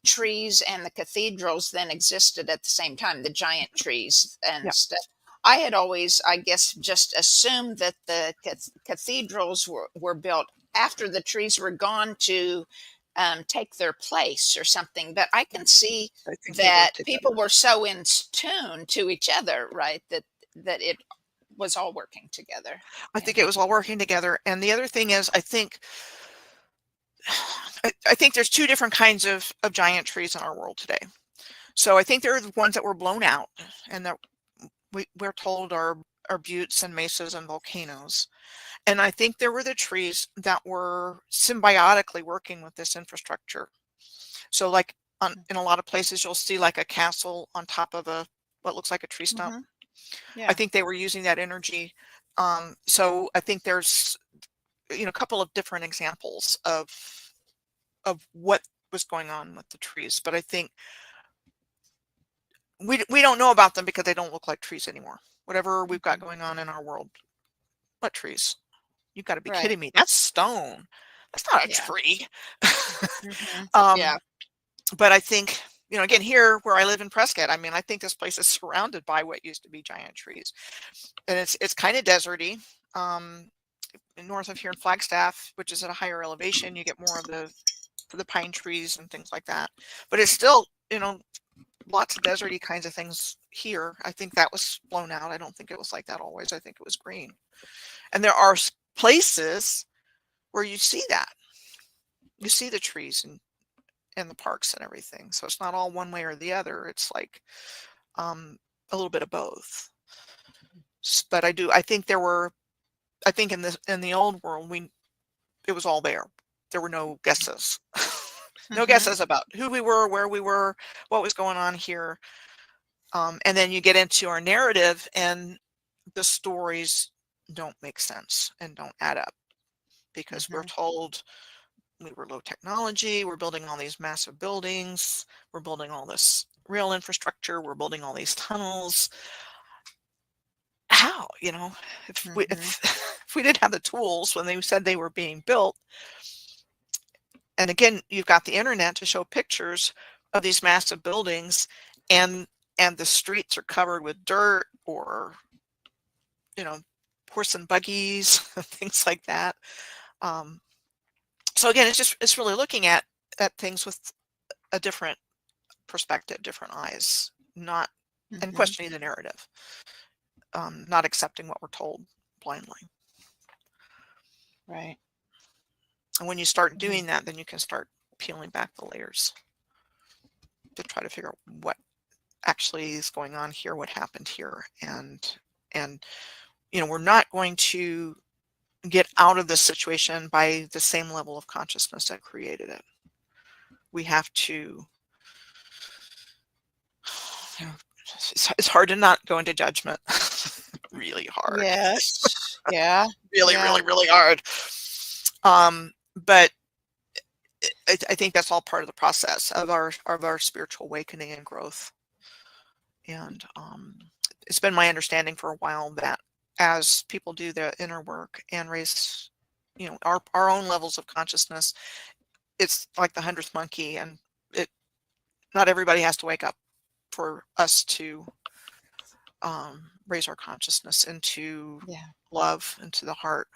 trees and the cathedrals then existed at the same time, the giant trees and Yeah. stuff. I had always, I guess, just assumed that the cathedrals were built after the trees were gone to take their place or something. But I can see I think they that work together. people were so in tune to each other, right? That it was all working together. I Yeah. think it was all working together. And the other thing is, I think there's two different kinds of giant trees in our world today. So I think there are the ones that were blown out, and that we're told are buttes and mesas and volcanoes. And I think there were the trees that were symbiotically working with this infrastructure. So like in a lot of places, you'll see like a castle on top of what looks like a tree stump. Hmm. I Yeah. think they were using that energy. So I think there's a couple of different examples of what was going on with the trees. But I think we don't know about them because they don't look like trees anymore. Whatever we've got Mhm. going on in our world, what trees? You've got to be Right. kidding me. That's stone. That's not a Yeah. tree. Hmm. um, Yeah. but I think, again, here where I live in Prescott, I mean, I think this place is surrounded by what used to be giant trees, and it's kind of deserty. Um, North of here in Flagstaff, which is at a higher elevation, you get more of the pine trees and things like that. But it's still, lots of deserty kinds of things here. I think that was blown out. I don't think it was like that always. I think it was green. And there are places where you see that. You see the trees and the parks and everything. So it's not all one way or the other. It's like a little bit of both. But I think in the old world, it was all there. There were no guesses. No Hmm. guesses about who we were, where we were, what was going on here. And then you get into our narrative and the stories don't make sense and don't add up because we're Hmm. told we were low technology, we're building all these massive buildings, we're building all this rail infrastructure, we're building all these tunnels. How, if we Hmm. if, if we didn't have the tools when they said they were being built, and again, you've got the internet to show pictures of these massive buildings and the streets are covered with dirt or you know horse and buggies, things like that. um, so again, it's really looking at things with a different perspective, different eyes, not and Hmm. questioning the narrative, not accepting what we're told blindly. Right. And when you start Mhm. doing that, then you can start peeling back the layers to try to figure out what actually is going on here, what happened here, and we're not going to get out of this situation by the same level of consciousness that created it. We have to, you know, it's hard to not go into judgment. Really hard. Yes. Yeah. Really, Yeah. really, really hard. But I think that's all part of the process of our spiritual awakening and growth. And it's been my understanding for a while that as people do their inner work and raise, our own levels of consciousness, it's like the 100th monkey, and it not everybody has to wake up for us to raise our consciousness into Yeah. love, into the heart.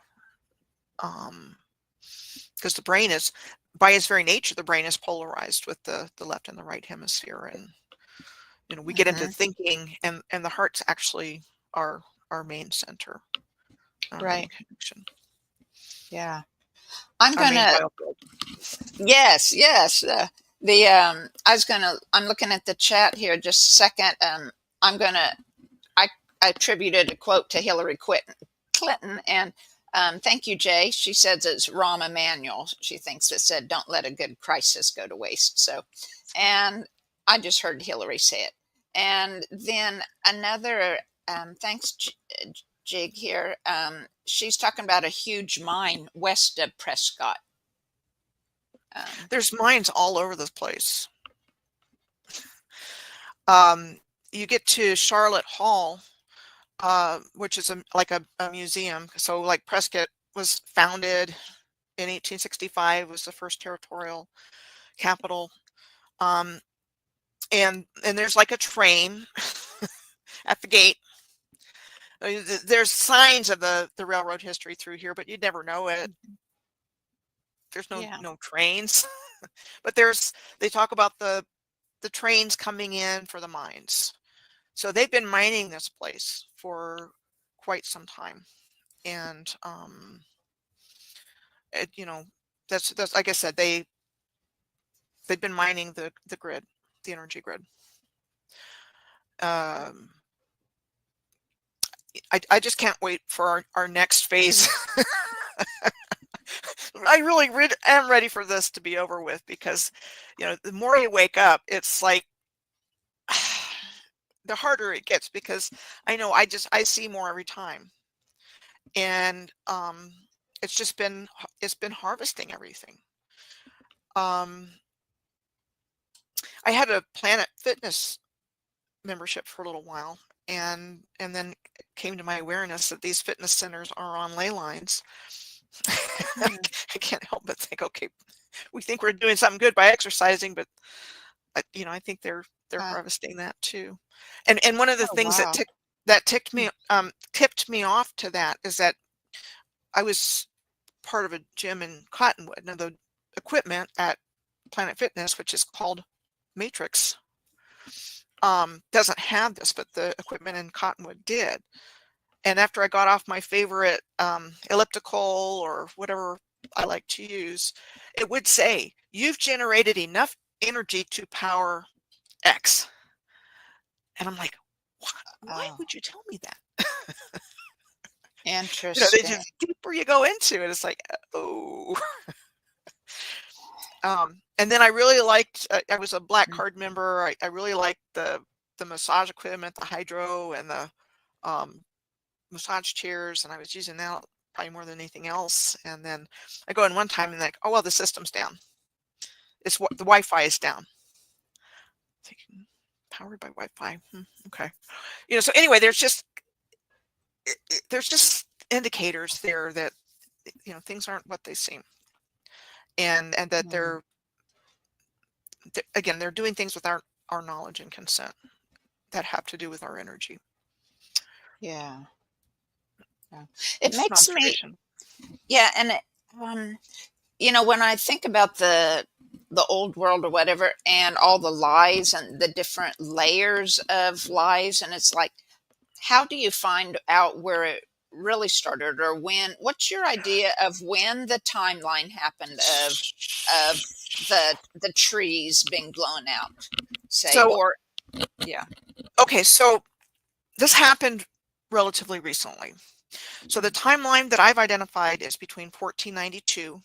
Because the brain is, by its very nature, the brain is polarized with the left and the right hemisphere, and we get into Hmm. thinking, and the heart's actually our main center, our main Right. connection, Yeah. I'm our main gonna. biofield. Yes. Yes. I was gonna. I'm looking at the chat here. Just a second. I'm gonna. I attributed a quote to Hillary Clinton, and thank you, Jay. She says it's Rahm Emanuel. She thinks it said, "Don't let a good crisis go to waste." So, and I just heard Hillary say it. And then another. Thanks, Jig here. She's talking about a huge mine west of Prescott. Um, There's mines all over this place. Um, you get to Charlotte Hall, which is like a museum. So like Prescott was founded in 1865, was the first territorial capital. Um, and there's like a train at the gate. There's signs of the railroad history through here, but you'd never know it. There's yeah. no trains, but they talk about the trains coming in for the mines. So they've been mining this place for quite some time, and it, that's like I said, they've been mining the grid, the energy grid. Um, I just can't wait for our next phase. I really am ready for this to be over with, because the more you wake up, it's like the harder it gets, because I know I see more every time, and it's been harvesting everything. um I had a Planet Fitness membership for a little while, and then it came to my awareness that these fitness centers are on ley lines, Mm. I can't help but think, okay, we think we're doing something good by exercising, but I think they're Uh, harvesting that too. And one of the oh, things wow. that tipped me off to that is that I was part of a gym in Cottonwood. Now the equipment at Planet Fitness, which is called Matrix, doesn't have this, but the equipment in Cottonwood did. And after I got off my favorite elliptical or whatever I like to use, it would say, you've generated enough energy to power X. And I'm like, why Oh, would you tell me that? They interesting. just deeper you go into it, it's like, oh. And then I really liked, I was a black Mm. card member. I really liked the massage equipment, the hydro and the um, massage chairs. And I was using that probably more than anything else. And then I go in one time and like, oh, well, the system's down. It's what the Wi-Fi is down. Thinking, powered by Wi-Fi. Okay. So anyway, there's just indicators there that things aren't what they seem, and that Mm. again, they're doing things with our knowledge and consent that have to do with our energy. Yeah. Yeah. It Just an makes me, observation. yeah, and um, when I think about the old world or whatever, and all the lies and the different layers of lies, and it's like, how do you find out where it really started, or what's your idea of when the timeline happened of the trees being blown out, say, So or yeah. okay, so this happened relatively recently. So the timeline that I've identified is between 1492,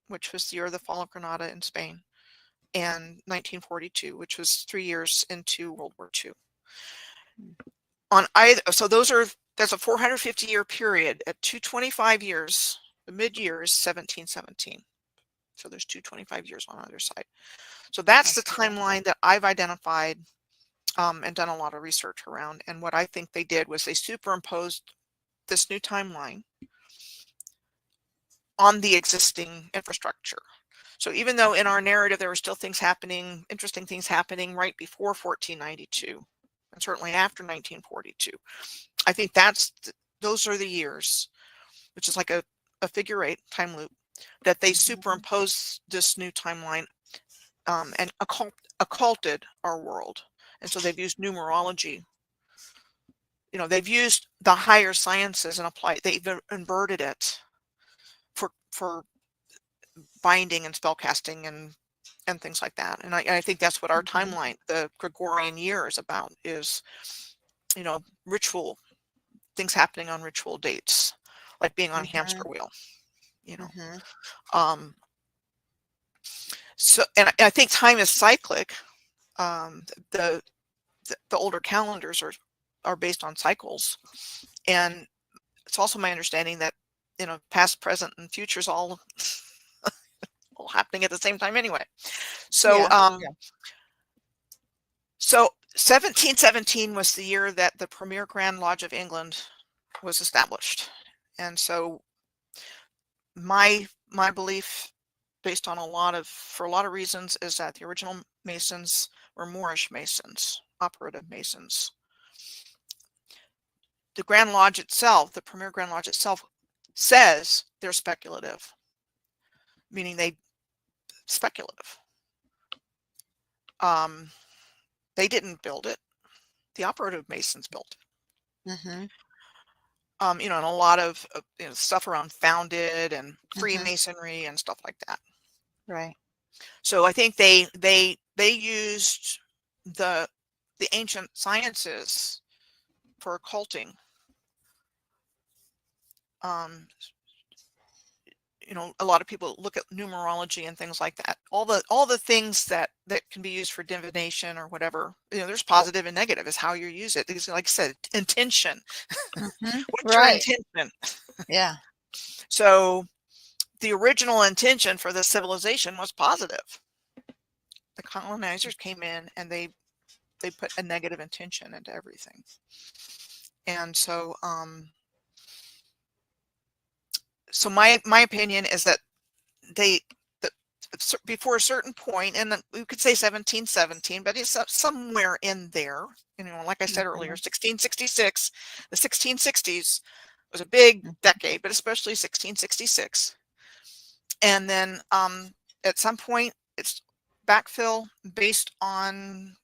which was the year of the fall of Granada in Spain, and 1942, which was 3 years into World War II. On either, so that's a 450-year period. At 225 years, the mid-year is 1717. So there's 225 years on either side. So that's the Okay. timeline that I've identified and done a lot of research around. And what I think they did was they superimposed this new timeline on the existing infrastructure. So even though in our narrative there were still things happening, interesting things happening right before 1492, and certainly after 1942, I think those are the years, which is like a figure eight time loop, that they Mhm. superimpose this new timeline and occulted our world. And so they've used numerology. They've used the higher sciences and they've inverted it for binding and spellcasting and things like that. And I think that's what our Mhm. timeline, the Gregorian year, is about, is ritual things happening on ritual dates, like being on a hamster Mhm. wheel. You know, Mhm. um, so and I think time is cyclic. Um, the the older calendars are based on cycles, and it's also my understanding that past, present, and future is all happening at the same time anyway. So Yeah. Yeah. so 1717 was the year that the Premier Grand Lodge of England was established, and so my belief, based on for a lot of reasons, is that the original Masons were Moorish Masons, operative Masons. The Grand Lodge itself, the Premier Grand Lodge itself, says they're speculative, meaning they speculative. Um, they didn't build it. The operative Masons built it. Mhm. And a lot of stuff around founded and Mhm. Freemasonry and stuff like that. Right. So I think they used the ancient sciences for occulting. Um, a lot of people look at numerology and things like that. All the things that can be used for divination or whatever. There's positive and negative, is how you use it. Because, like I said, intention. Mhm. What's your Right. intention? Yeah. So the original intention for the civilization was positive. The colonizers came in and they put a negative intention into everything. And so So my opinion is that they before a certain point, and we could say 1717, but it's somewhere in there. Like I said earlier, 1666, the 1660s was a big decade, but especially 1666. And then at some point, it's backfill based on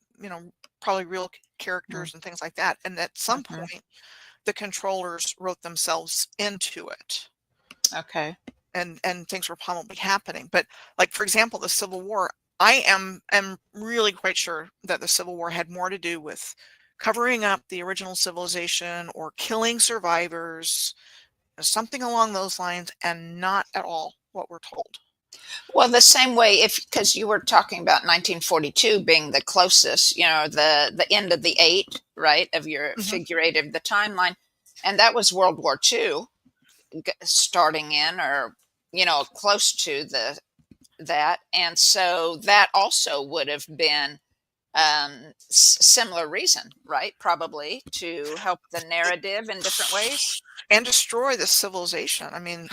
probably real characters and things like that. And at some point, the controllers wrote themselves into it. Okay. And things were probably happening. But like, for example, the Civil War, I am really quite sure that the Civil War had more to do with covering up the original civilization or killing survivors, something along those lines, and not at all what we're told. Well, the same way, because you were talking about 1942 being the closest, the end of the eight, right, of your figure eight of the timeline, and that was World War II starting in, or close to that, and so that also would have been similar reason, right? Probably to help the narrative in different ways and destroy the civilization. I mean,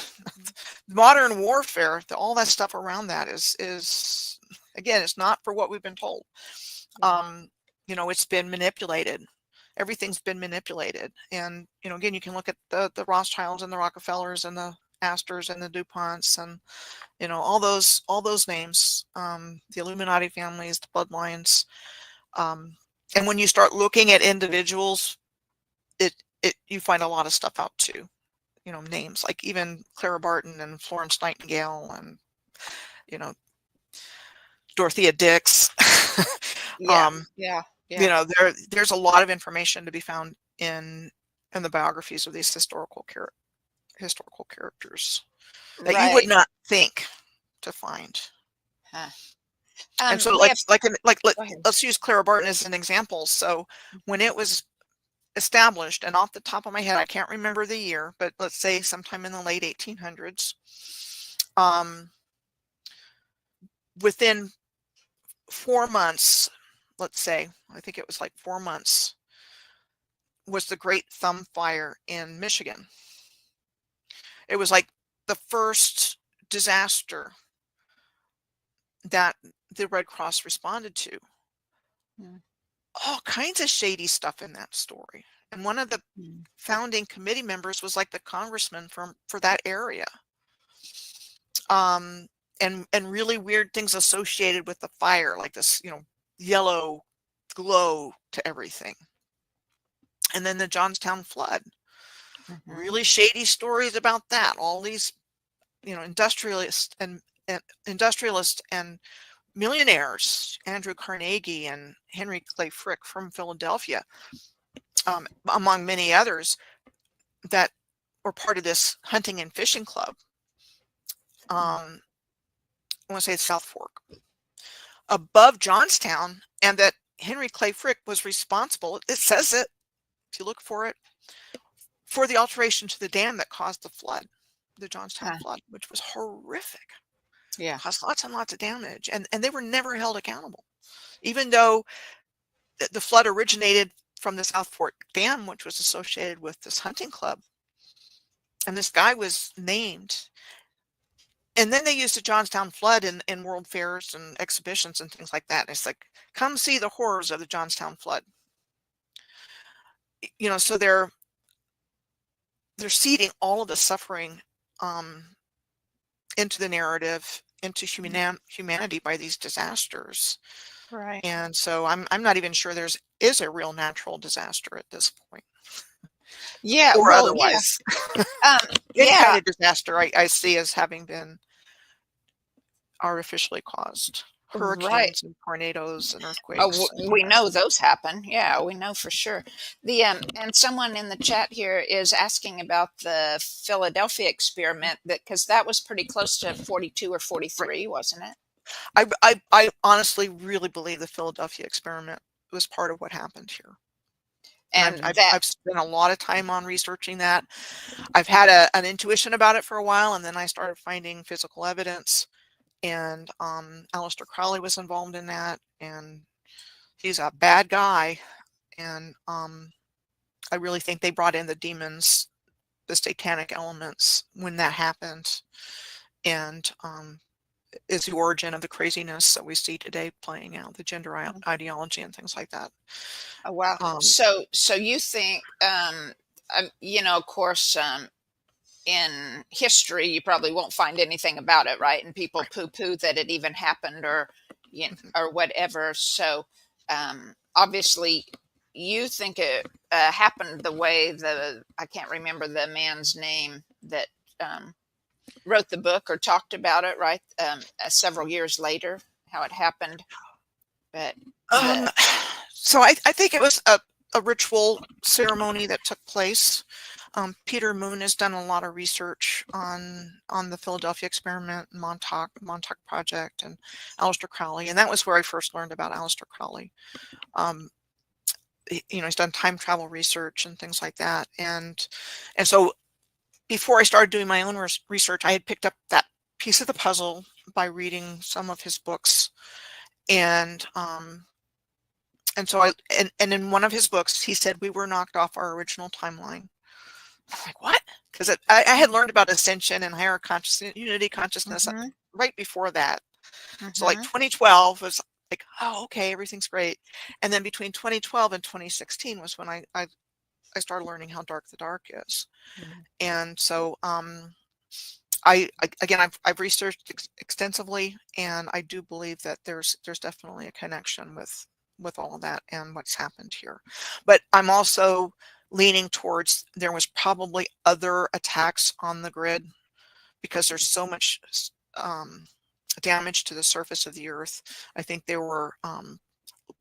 modern warfare, all that stuff around that is again, it's not for what we've been told. It's been manipulated. Everything's been manipulated. And again, you can look at the Rothschilds and the Rockefellers and the Astors and the DuPonts and all those names, the Illuminati families, the bloodlines. And when you start looking at individuals, you find a lot of stuff out too. Names like even Clara Barton and Florence Nightingale and Dorothea Dix. There's a lot of information to be found in the biographies of these historical characters that you would not think to find. And so let's use Clara Barton as an example. So when it was established, and off the top of my head, I can't remember the year, but let's say sometime in the late 1800s, within 4 months, let's say, I think it was like 4 months, was the Great Thumb Fire in Michigan. It was like the first disaster that the Red Cross responded to. All kinds of shady stuff in that story. And one of the founding committee members was like the congressman for that area. And really weird things associated with the fire, like this, yellow glow to everything. And then the Johnstown flood. Really shady stories about that. All these, industrialists and millionaires, Andrew Carnegie and Henry Clay Frick from Philadelphia, among many others, that were part of this hunting and fishing club. I want to say it's South Fork, above Johnstown, and that Henry Clay Frick was responsible, it says it, if you look for it, for the alteration to the dam that caused the flood, the Johnstown flood, which was horrific. Yeah. Caused lots and lots of damage. And they were never held accountable. Even though the flood originated from the South Fork Dam, which was associated with this hunting club. And this guy was named. And then they used the Johnstown flood in world fairs and exhibitions and things like that. And it's like, come see the horrors of the Johnstown flood. So they're seeding all of the suffering into the narrative, into humanity by these disasters. Right. And so I'm not even sure is a real natural disaster at this point. Yeah. Or otherwise. Any kind of disaster I see as having been artificially caused. Hurricanes and tornadoes and earthquakes. We know those happen. Yeah, we know for sure. And someone in the chat here is asking about the Philadelphia experiment, because that was pretty close to 42 or 43, wasn't it? I honestly really believe the Philadelphia experiment was part of what happened here. And I've spent a lot of time on researching that. I've had an intuition about it for a while, and then I started finding physical evidence. And Aleister Crowley was involved in that, and he's a bad guy. And I really think they brought in the demons satanic elements when that happened, and is the origin of the craziness that we see today playing out, the gender ideology and things like that. Oh, wow. Um, So you think, of course, in history, you probably won't find anything about it, right? And people poo-poo that it even happened, or or whatever. So obviously, you think it happened the way I can't remember the man's name that wrote the book or talked about it, right? Several years later, how it happened. But the so I think it was a ritual ceremony that took place. Peter Moon has done a lot of research on the Philadelphia experiment, Montauk Project, and Aleister Crowley, and that was where I first learned about Aleister Crowley. He's done time travel research and things like that, and so before I started doing my own research, I had picked up that piece of the puzzle by reading some of his books, and so and in one of his books, he said we were knocked off our original timeline. I'm like, what? Because I had learned about ascension and higher consciousness, unity consciousness right before that. So like 2012 was like, oh, okay, everything's great. And then between 2012 and 2016 was when I started learning how dark the dark is. And so I've researched extensively, and I do believe that there's definitely a connection with all of that and what's happened here. But I'm also leaning towards there was probably other attacks on the grid, because there's so much damage to the surface of the earth. I think there were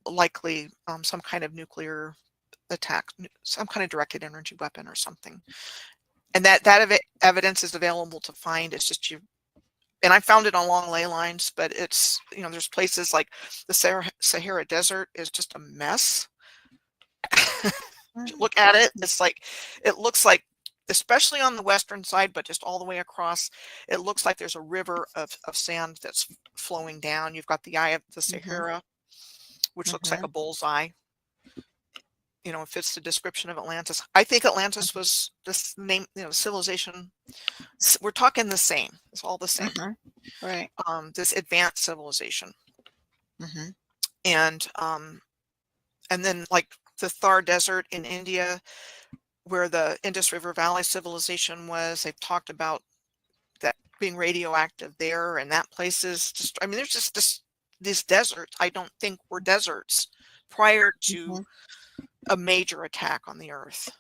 likely some kind of nuclear attack, some kind of directed energy weapon or something. And that evidence is available to find. It's just and I found it on long ley lines, but it's, there's places like the Sahara Desert is just a mess. Look at it. It's like, it looks like, especially on the western side, but just all the way across, it looks like there's a river of sand that's flowing down. You've got the eye of the Sahara, which looks like a bullseye. It fits the description of Atlantis. I think Atlantis was this name, civilization. We're talking the same. It's all the same. Right. This advanced civilization. And then like the Thar Desert in India, where the Indus River Valley civilization was, they've talked about that being radioactive there, and that place is just, there's just these deserts. I don't think were deserts prior to a major attack on the earth,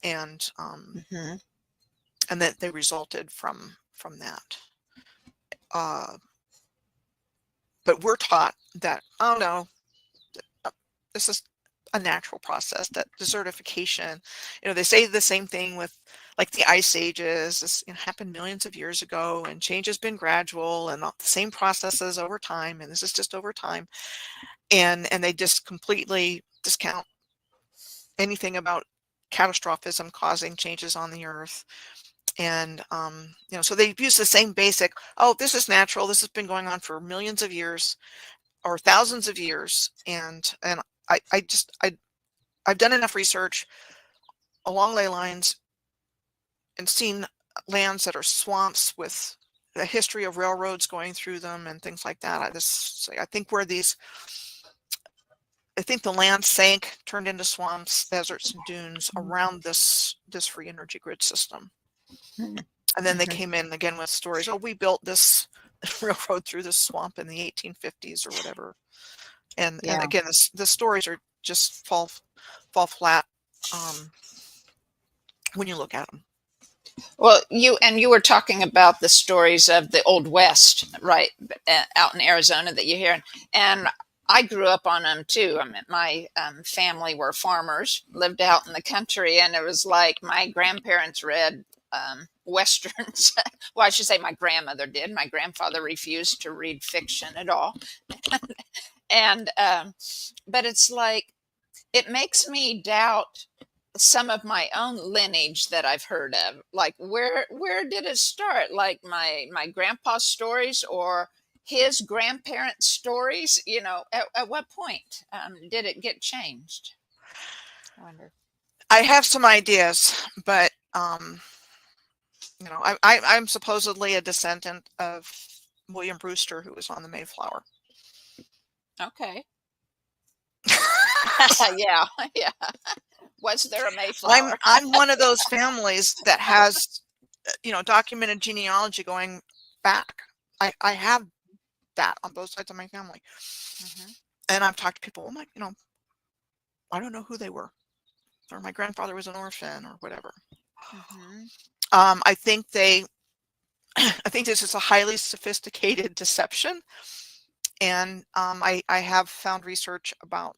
and that they resulted from that. But we're taught that, oh no, this is a natural process, that desertification, they say the same thing with like the ice ages. This happened millions of years ago, and change has been gradual and not the same processes over time, and this is just over time, and they just completely discount anything about catastrophism causing changes on the earth. And so they use the same basic, oh, this is natural, this has been going on for millions of years or thousands of years. And I've done enough research along ley lines and seen lands that are swamps with a history of railroads going through them and things like that. I think the land sank, turned into swamps, deserts, and dunes around this free energy grid system. And then they came in again with stories, oh, we built this railroad through this swamp in the 1850s or whatever. And again, the stories are just fall flat when you look at them. Well, you were talking about the stories of the Old West, right, out in Arizona that you hear, and I grew up on them too. My family were farmers, lived out in the country, and it was like my grandparents read Westerns. Well, I should say my grandmother did. My grandfather refused to read fiction at all. And but it's like, it makes me doubt some of my own lineage that I've heard of. Like, where did it start? Like my grandpa's stories or his grandparents' stories? At what point did it get changed? I wonder. I have some ideas, but You know, I'm supposedly a descendant of William Brewster, who was on the Mayflower. Okay. Yeah, yeah. Was there a Mayflower? I'm one of those families that has, you know, documented genealogy going back. I have that on both sides of my family. Hmm. And I've talked to people, I'm like, you know, I don't know who they were, or my grandfather was an orphan or whatever. Hmm. I think I think this is a highly sophisticated deception. And I have found research about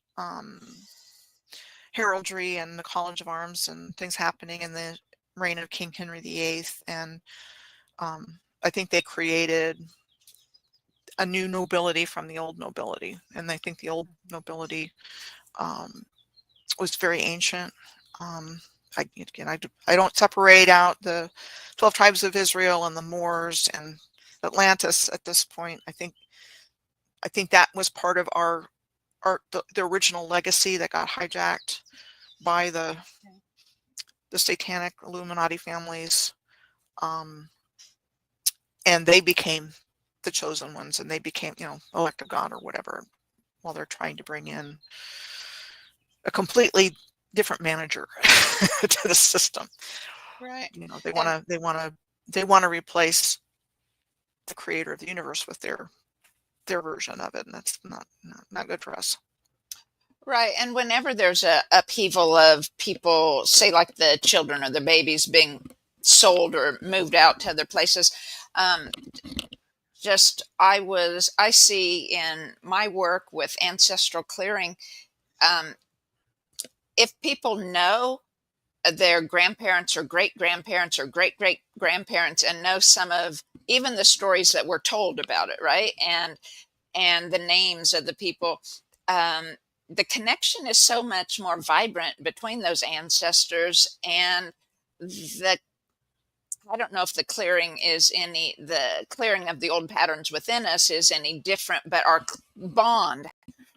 heraldry and the College of Arms and things happening in the reign of King Henry VIII. And I think they created a new nobility from the old nobility. And I think the old nobility was very ancient. I don't separate out the 12 tribes of Israel and the Moors and Atlantis at this point. I think that was part of the original legacy that got hijacked by the satanic Illuminati families, and they became the chosen ones, and they became, you know, elect of God or whatever, while they're trying to bring in a completely different manager to the system. Right. You know, And they want to replace the creator of the universe with their version of it, and that's not good for us. right. And whenever there's a upheaval of people, say like the children or the babies being sold or moved out to other places, um, I see in my work with ancestral clearing, um, if people know their grandparents or great grandparents or great great grandparents and know some of even the stories that were told about it, right? And the names of the people, um, the connection is so much more vibrant between those ancestors. And the I don't know if the clearing of the old patterns within us is any different, but our bond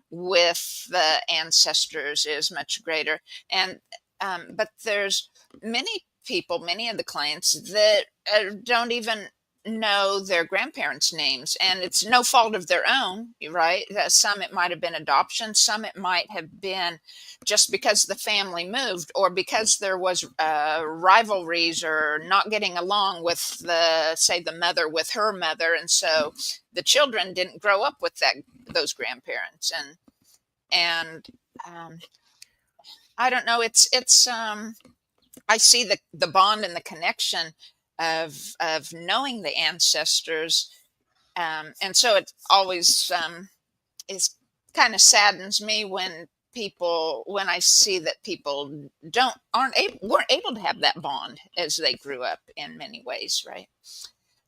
with the ancestors is much greater. And but there's many of the clients that don't even know their grandparents' names, and it's no fault of their own, right? Some it might have been adoption, some it might have been just because the family moved, or because there was rivalries or not getting along with the mother with her mother, and so the children didn't grow up with those grandparents. And um, I don't know. It's I see the bond and the connection of knowing the ancestors, and so it always is kind of saddens me when I see that people weren't able to have that bond as they grew up in many ways, right?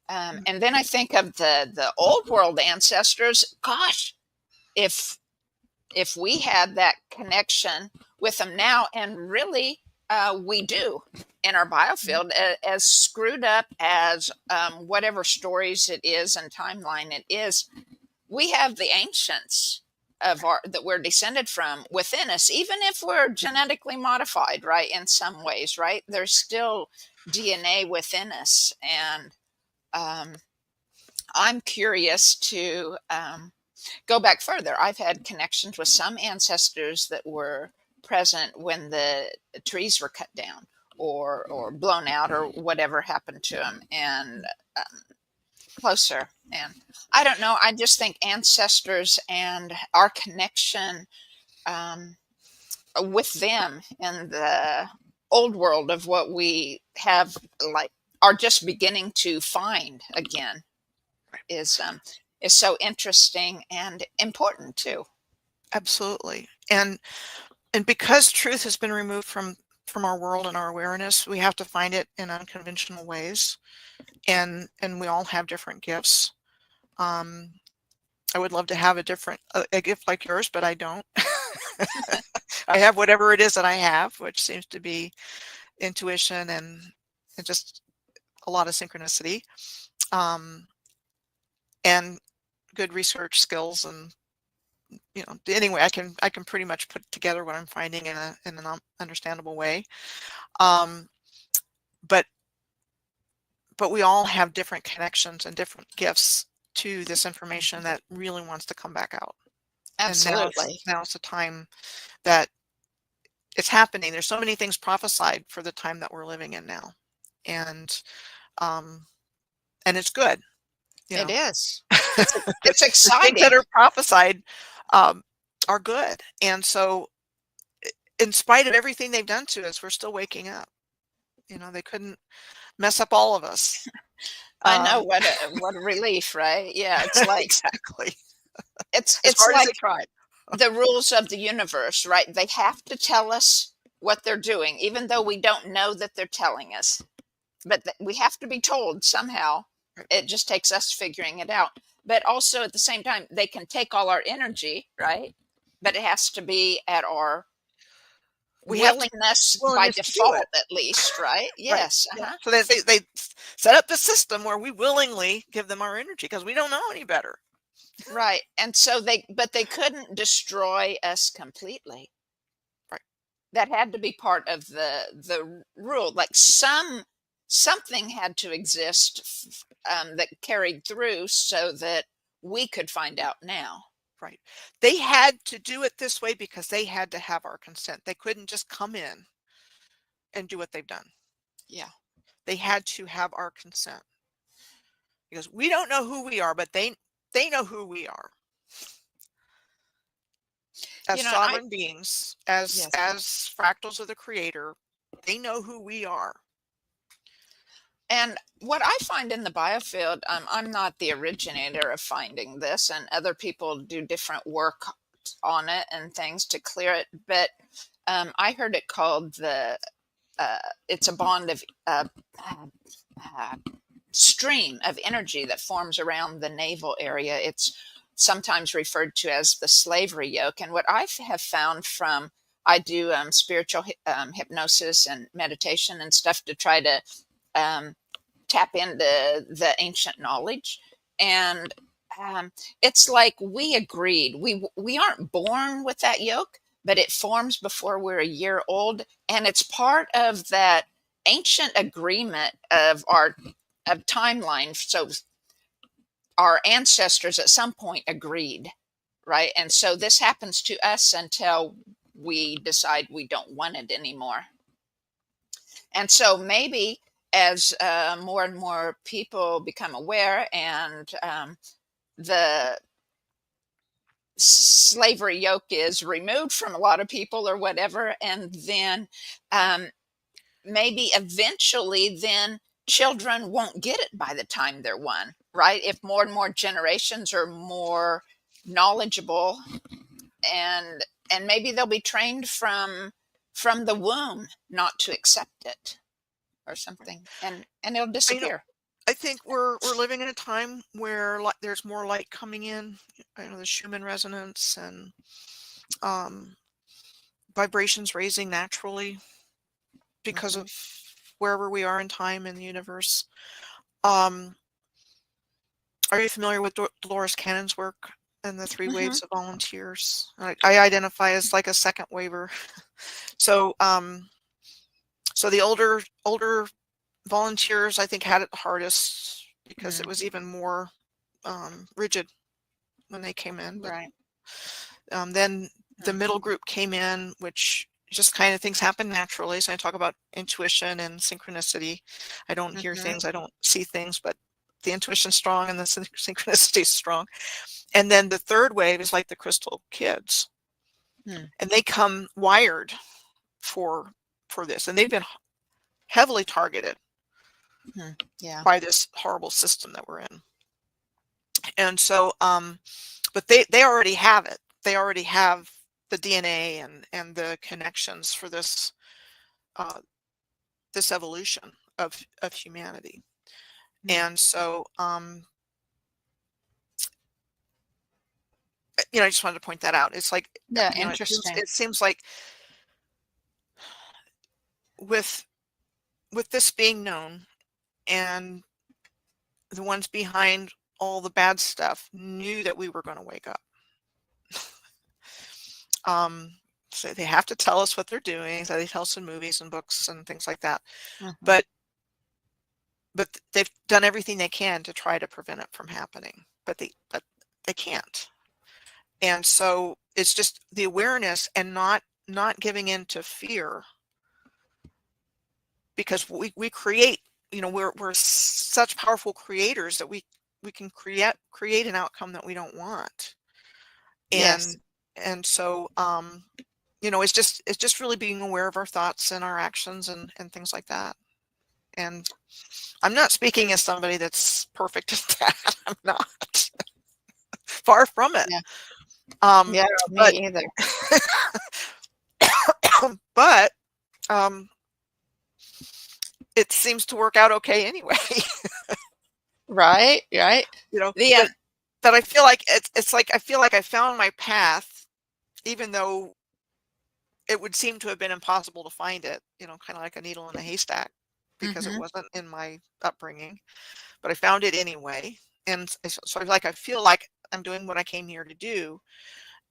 And then I think of the old world ancestors. Gosh, if if we had that connection with them now, and really we do in our biofield, as screwed up as whatever stories it is and timeline it is, we have the ancients that we're descended from within us, even if we're genetically modified, right? In some ways, right? There's still DNA within us. And um, I'm curious to go back further. I've had connections with some ancestors that were present when the trees were cut down or blown out or whatever happened to them, and closer. And I don't know. I just think ancestors and our connection um, with them in the old world of what we have, like, are just beginning to find again, is is so interesting and important too. Absolutely. And because truth has been removed from our world and our awareness, we have to find it in unconventional ways. And we all have different gifts. Um, I would love to have a gift like yours, but I don't. I have whatever it is that I have, which seems to be intuition and just a lot of synchronicity, and good research skills. And you know, anyway, I can pretty much put together what I'm finding in an understandable way. Um, but but we all have different connections and different gifts to this information that really wants to come back out. And Absolutely. now's the time that it's happening. There's so many things prophesied for the time that we're living in now. And um and it's good, you It know. is. the, It's the things that exciting. are prophesied are good. And so in spite of everything they've done to us, we're still waking up. You know, they couldn't mess up all of us. I know, Um, what a relief, right? Yeah, it's like exactly. it's As it's hard as they like tried. the rules of the universe, right? They have to tell us what they're doing, even though we don't know that they're telling us. But we have to be told somehow. Right. It just takes us figuring it out. But also at the same time, they can take all our energy, right? But it has to be at our We have to willingness by willingness to do default, it. at least, right? Right. Yes. Yeah. Uh-huh. So they set up the system where we willingly give them our energy because we don't know any better. Right. And so but they couldn't destroy us completely. Right. That had to be part of the rule. Like something had to exist that carried through so that we could find out now. Right. They had to do it this way because they had to have our consent. They couldn't just come in and do what they've done. Yeah. They had to have our consent because we don't know who we are, but they know who we are as You know, and I sovereign beings, as yes. fractals of the creator. They know who we are. And what I find in the biofield, I'm not the originator of finding this, and other people do different work on it and things to clear it. But I heard it called it's a bond of uh, stream of energy that forms around the navel area. It's sometimes referred to as the slavery yoke. And what I have found from I do spiritual hypnosis and meditation and stuff to try to um, tap into the ancient knowledge. And it's like we agreed. We aren't born with that yoke, but it forms before we're a year old, and it's part of that ancient agreement of our of timeline. So our ancestors at some point agreed, right? And so this happens to us until we decide we don't want it anymore. And so maybe as more and more people become aware and the slavery yoke is removed from a lot of people or whatever, and then um, maybe eventually then children won't get it by the time they're one, right? If more and more generations are more knowledgeable, and maybe they'll be trained from the womb not to accept it or something, and it'll You know, disappear. I think we're living in a time where there's more light coming in. I know the Schumann resonance and um, vibrations raising naturally because Hmm. of wherever we are in time in the universe. Um, are you familiar with Dolores Cannon's work and the three Hmm. waves of volunteers? I identify as like a second waver. So so the older volunteers, I think, had it the hardest because it Mm, was even more rigid when they came in. But right. then the Mm, middle group came in, which just kind of things happen naturally. So I talk about intuition and synchronicity. I don't hear mhm, things, I don't see things, but the intuition's strong and the synchronicity is strong. And then the third wave is like the crystal kids, mm, and they come wired for this, and they've been heavily targeted mm, yeah. by this horrible system that we're in. And so but they already have it. They already have the DNA and the connections for this this evolution of humanity. Mm. And so I just wanted to point that out. It's like, Yeah, it interesting. seems like with this being known, and the ones behind all the bad stuff knew that we were going to wake up. So they have to tell us what they're doing. So they tell us in movies and books and things like that. Mhm. But but they've done everything they can to try to prevent it from happening, but they can't. And so it's just the awareness and not giving in to fear, because we create, we're such powerful creators that we can create an outcome that we don't want. Yes. And so it's just really being aware of our thoughts and our actions and things like that. And I'm not speaking as somebody that's perfect at that. I'm not. Far from it. Yeah. Um, Yeah, but me either. but it seems to work out okay anyway. Right, right. you know, The that I feel like it's like I feel like I found my path, even though it would seem to have been impossible to find it, kind of like a needle in a haystack, because it mhm. wasn't in my upbringing, but I found it anyway. And so I feel like I'm doing what I came here to do,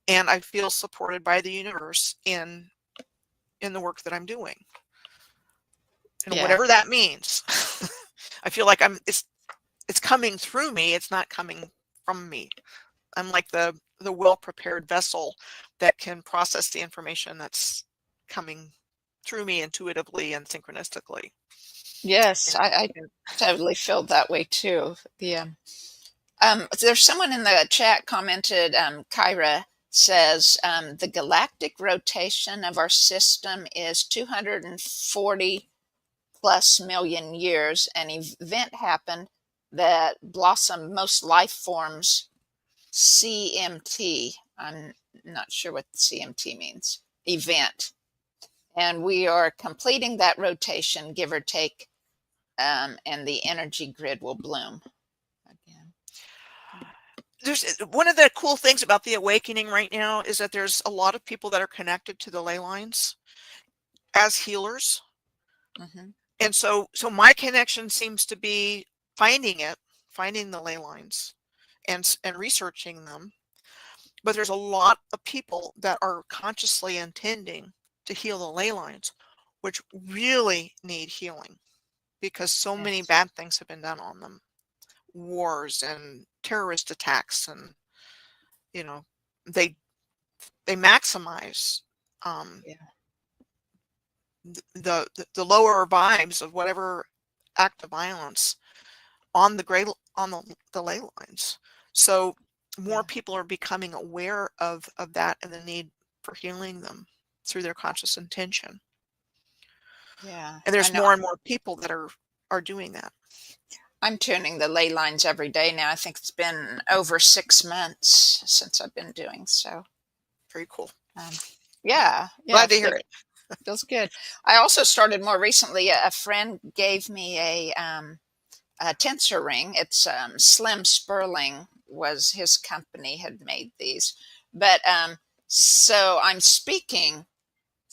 and I feel supported by the universe in the work that I'm doing. Yeah. Whatever that means. I feel like it's coming through me, it's not coming from me. I'm like the well-prepared vessel that can process the information that's coming through me intuitively and synchronistically. Yes, And, I and totally feel that way too. There's someone in the chat commented, Kyra says, the galactic rotation of our system is 240 plus million years. An event happened that blossomed most life forms CMT. I'm not sure what CMT means. Event. And we are completing that rotation, give or take, and the energy grid will bloom again. there's one of the cool things about the awakening right now is that there's a lot of people that are connected to the ley lines as healers. Mm-hmm. And so my connection seems to be finding the ley lines and researching them. But there's a lot of people that are consciously intending to heal the ley lines, which really need healing, because so many Yes. bad things have been done on them. Wars and terrorist attacks, and you know, they maximize um, Yeah. the lower vibes of whatever act of violence on the ley lines. So more Yeah. people are becoming aware of that and the need for healing them through their conscious intention. Yeah. And I there's know. more and more people that are doing that. I'm tuning the ley lines every day now. I think it's been over 6 months since I've been doing so. Very cool. Um, yeah. Yeah. Glad to hear it. Feels good. I also started more recently. A friend gave me a tensor ring. It's Slim Sperling was his company had made these, but so I'm speaking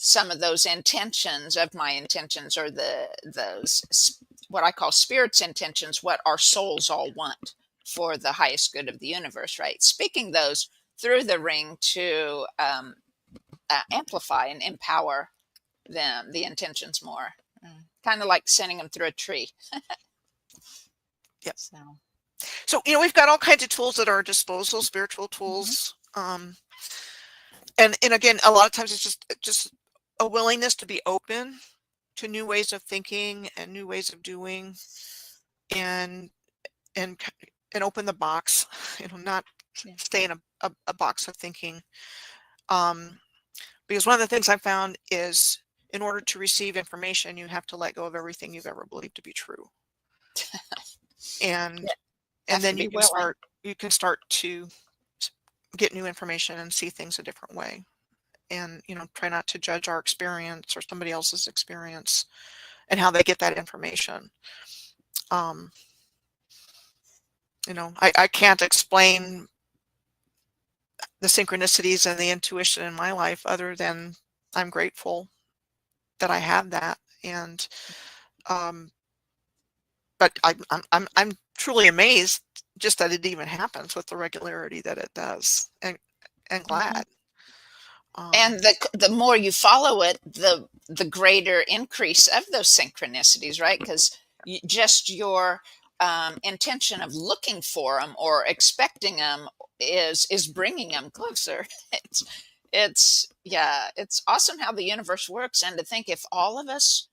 some of those intentions of my intentions, or those what I call spirits intentions, what our souls all want for the highest good of the universe, right? Speaking those through the ring to amplify and empower them, the intentions more. Kind of like sending them through a tree. Yep. So, So we've got all kinds of tools at our disposal, spiritual mm-hmm. tools. And again, a lot of times it's just a willingness to be open to new ways of thinking and new ways of doing, and and open the box, not Yeah. stay in a box of thinking. Because one of the things I found is, in order to receive information, you have to let go of everything you've ever believed to be true. And Yeah. and Have to then be willing. you can start to get new information and see things a different way. And try not to judge our experience or somebody else's experience and how they get that information. I can't explain the synchronicities and the intuition in my life other than I'm grateful that I have that. And but I'm truly amazed just that it even happens with the regularity that it does, and Mm-hmm. glad. And the more you follow it, the greater increase of those synchronicities, right? Because just your intention of looking for them or expecting them is bringing them closer. It's awesome how the universe works, and to think if all of us,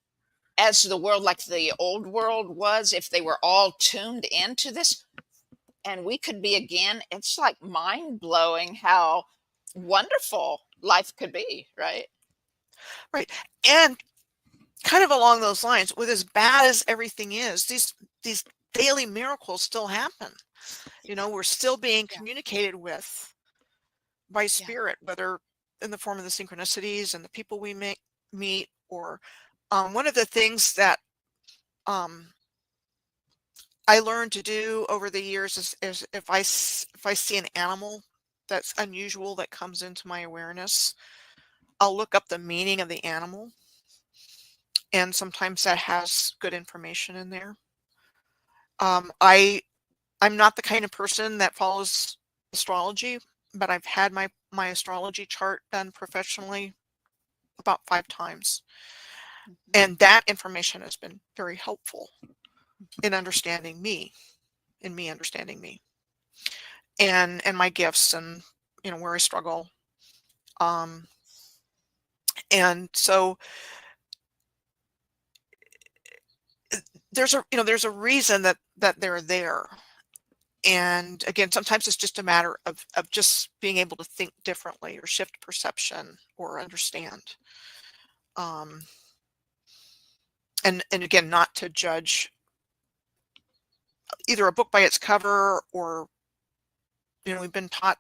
as the world, like the old world was, if they were all tuned into this and we could be again, it's like mind blowing how wonderful life could be, right? Right. And kind of along those lines, with as bad as everything is, these daily miracles still happen. You know, we're still being Yeah, communicated with by yeah, spirit, whether in the form of the synchronicities and the people we meet, or one of the things that um, I learned to do over the years is if I see an animal that's unusual that comes into my awareness, I'll look up the meaning of the animal, and sometimes that has good information in there. Um, I I'm not the kind of person that follows astrology, but I've had my astrology chart done professionally about 5 times, mhm, and that information has been very helpful in understanding me, in me understanding me, and my gifts, and where I struggle. Um, and so there's a reason that they're there. And again, sometimes it's just a matter of just being able to think differently, or shift perception, or understand. Um, and again, not to judge either a book by its cover, or we've been taught,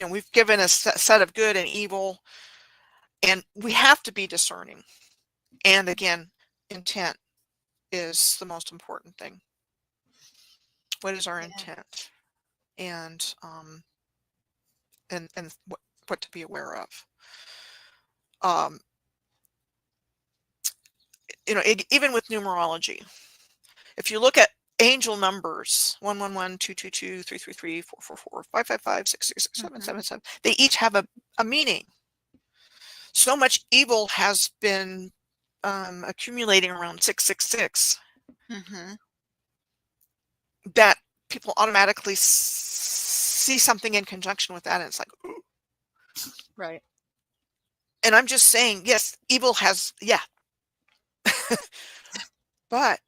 we've given a set of good and evil, and we have to be discerning. And again, intent is the most important thing. What is our yeah, intent? And what to be aware of. Um, even with numerology, if you look at angel numbers, 111, 222, 333, 444, 555, 666, mhm, 777, they each have a meaning. So much evil has been accumulating around 666 mhm, that people automatically see something in conjunction with that, and it's like, ooh. right. And I'm just saying, yes, evil has, yeah, but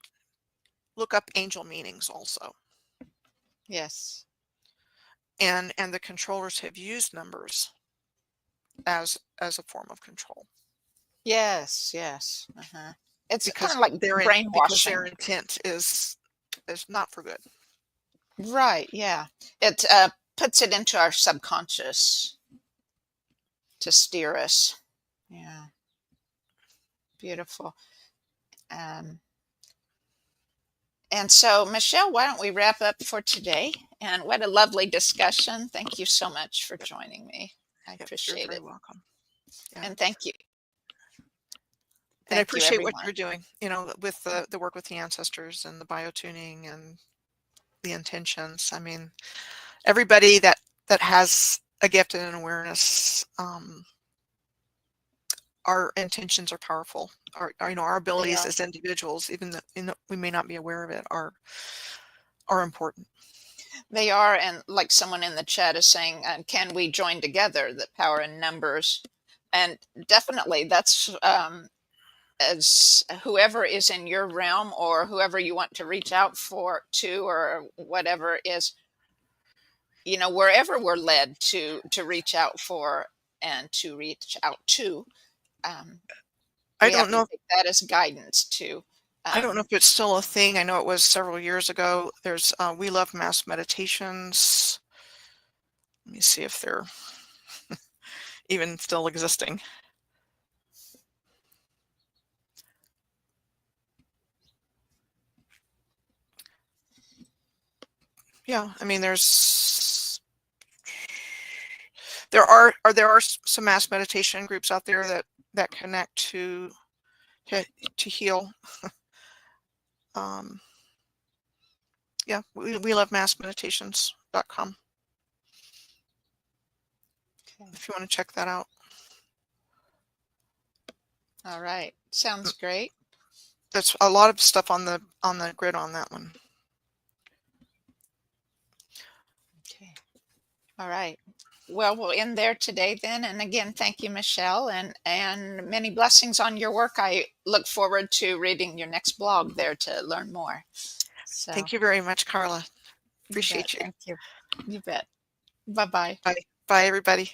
look up angel meanings also. Yes, And the controllers have used numbers as a form of control, yes, yes. Uh-huh. It's kind because of like because their brainwashing. intent is not for good. Right, yeah. It puts it into our subconscious to steer us. Yeah, beautiful. Um, and so, Michelle, why don't we wrap up for today? And what a lovely discussion. Thank you so much for joining me. I Yep, you're appreciate very it. welcome. Yeah. And thank you. And I Thank you, appreciate what everyone. you're doing, with the work with the ancestors and the biotuning and the intentions. I mean, everybody that has a gift and an awareness, our intentions are powerful. Our They abilities are. as individuals, even though we may not be aware of it, are important. They are. And like someone in the chat is saying, can we join together the power in numbers? And definitely that's as whoever is in your realm or whoever you want to reach out for to or whatever is, wherever we're led to reach out for and to reach out to, um, I we have don't to know. take that as guidance to. I don't know um, if it's still a thing. I know it was several years ago. There's We Love Mass Meditations. Let me see if they're even still existing. Yeah, I mean, there are some mass meditation groups out there that connect to heal. Um, yeah, we love massmeditations.com okay. if you want to check that out. All right, sounds Mm, great. There's a lot of stuff on the grid on that one. Okay. All right. Well, we'll end there today then. And again, thank you, Michelle, and many blessings on your work. I look forward to reading your next blog there to learn more. So, thank you very much, Carla. Appreciate you. Thank you. You bet. Bye-bye. Bye. Bye, everybody.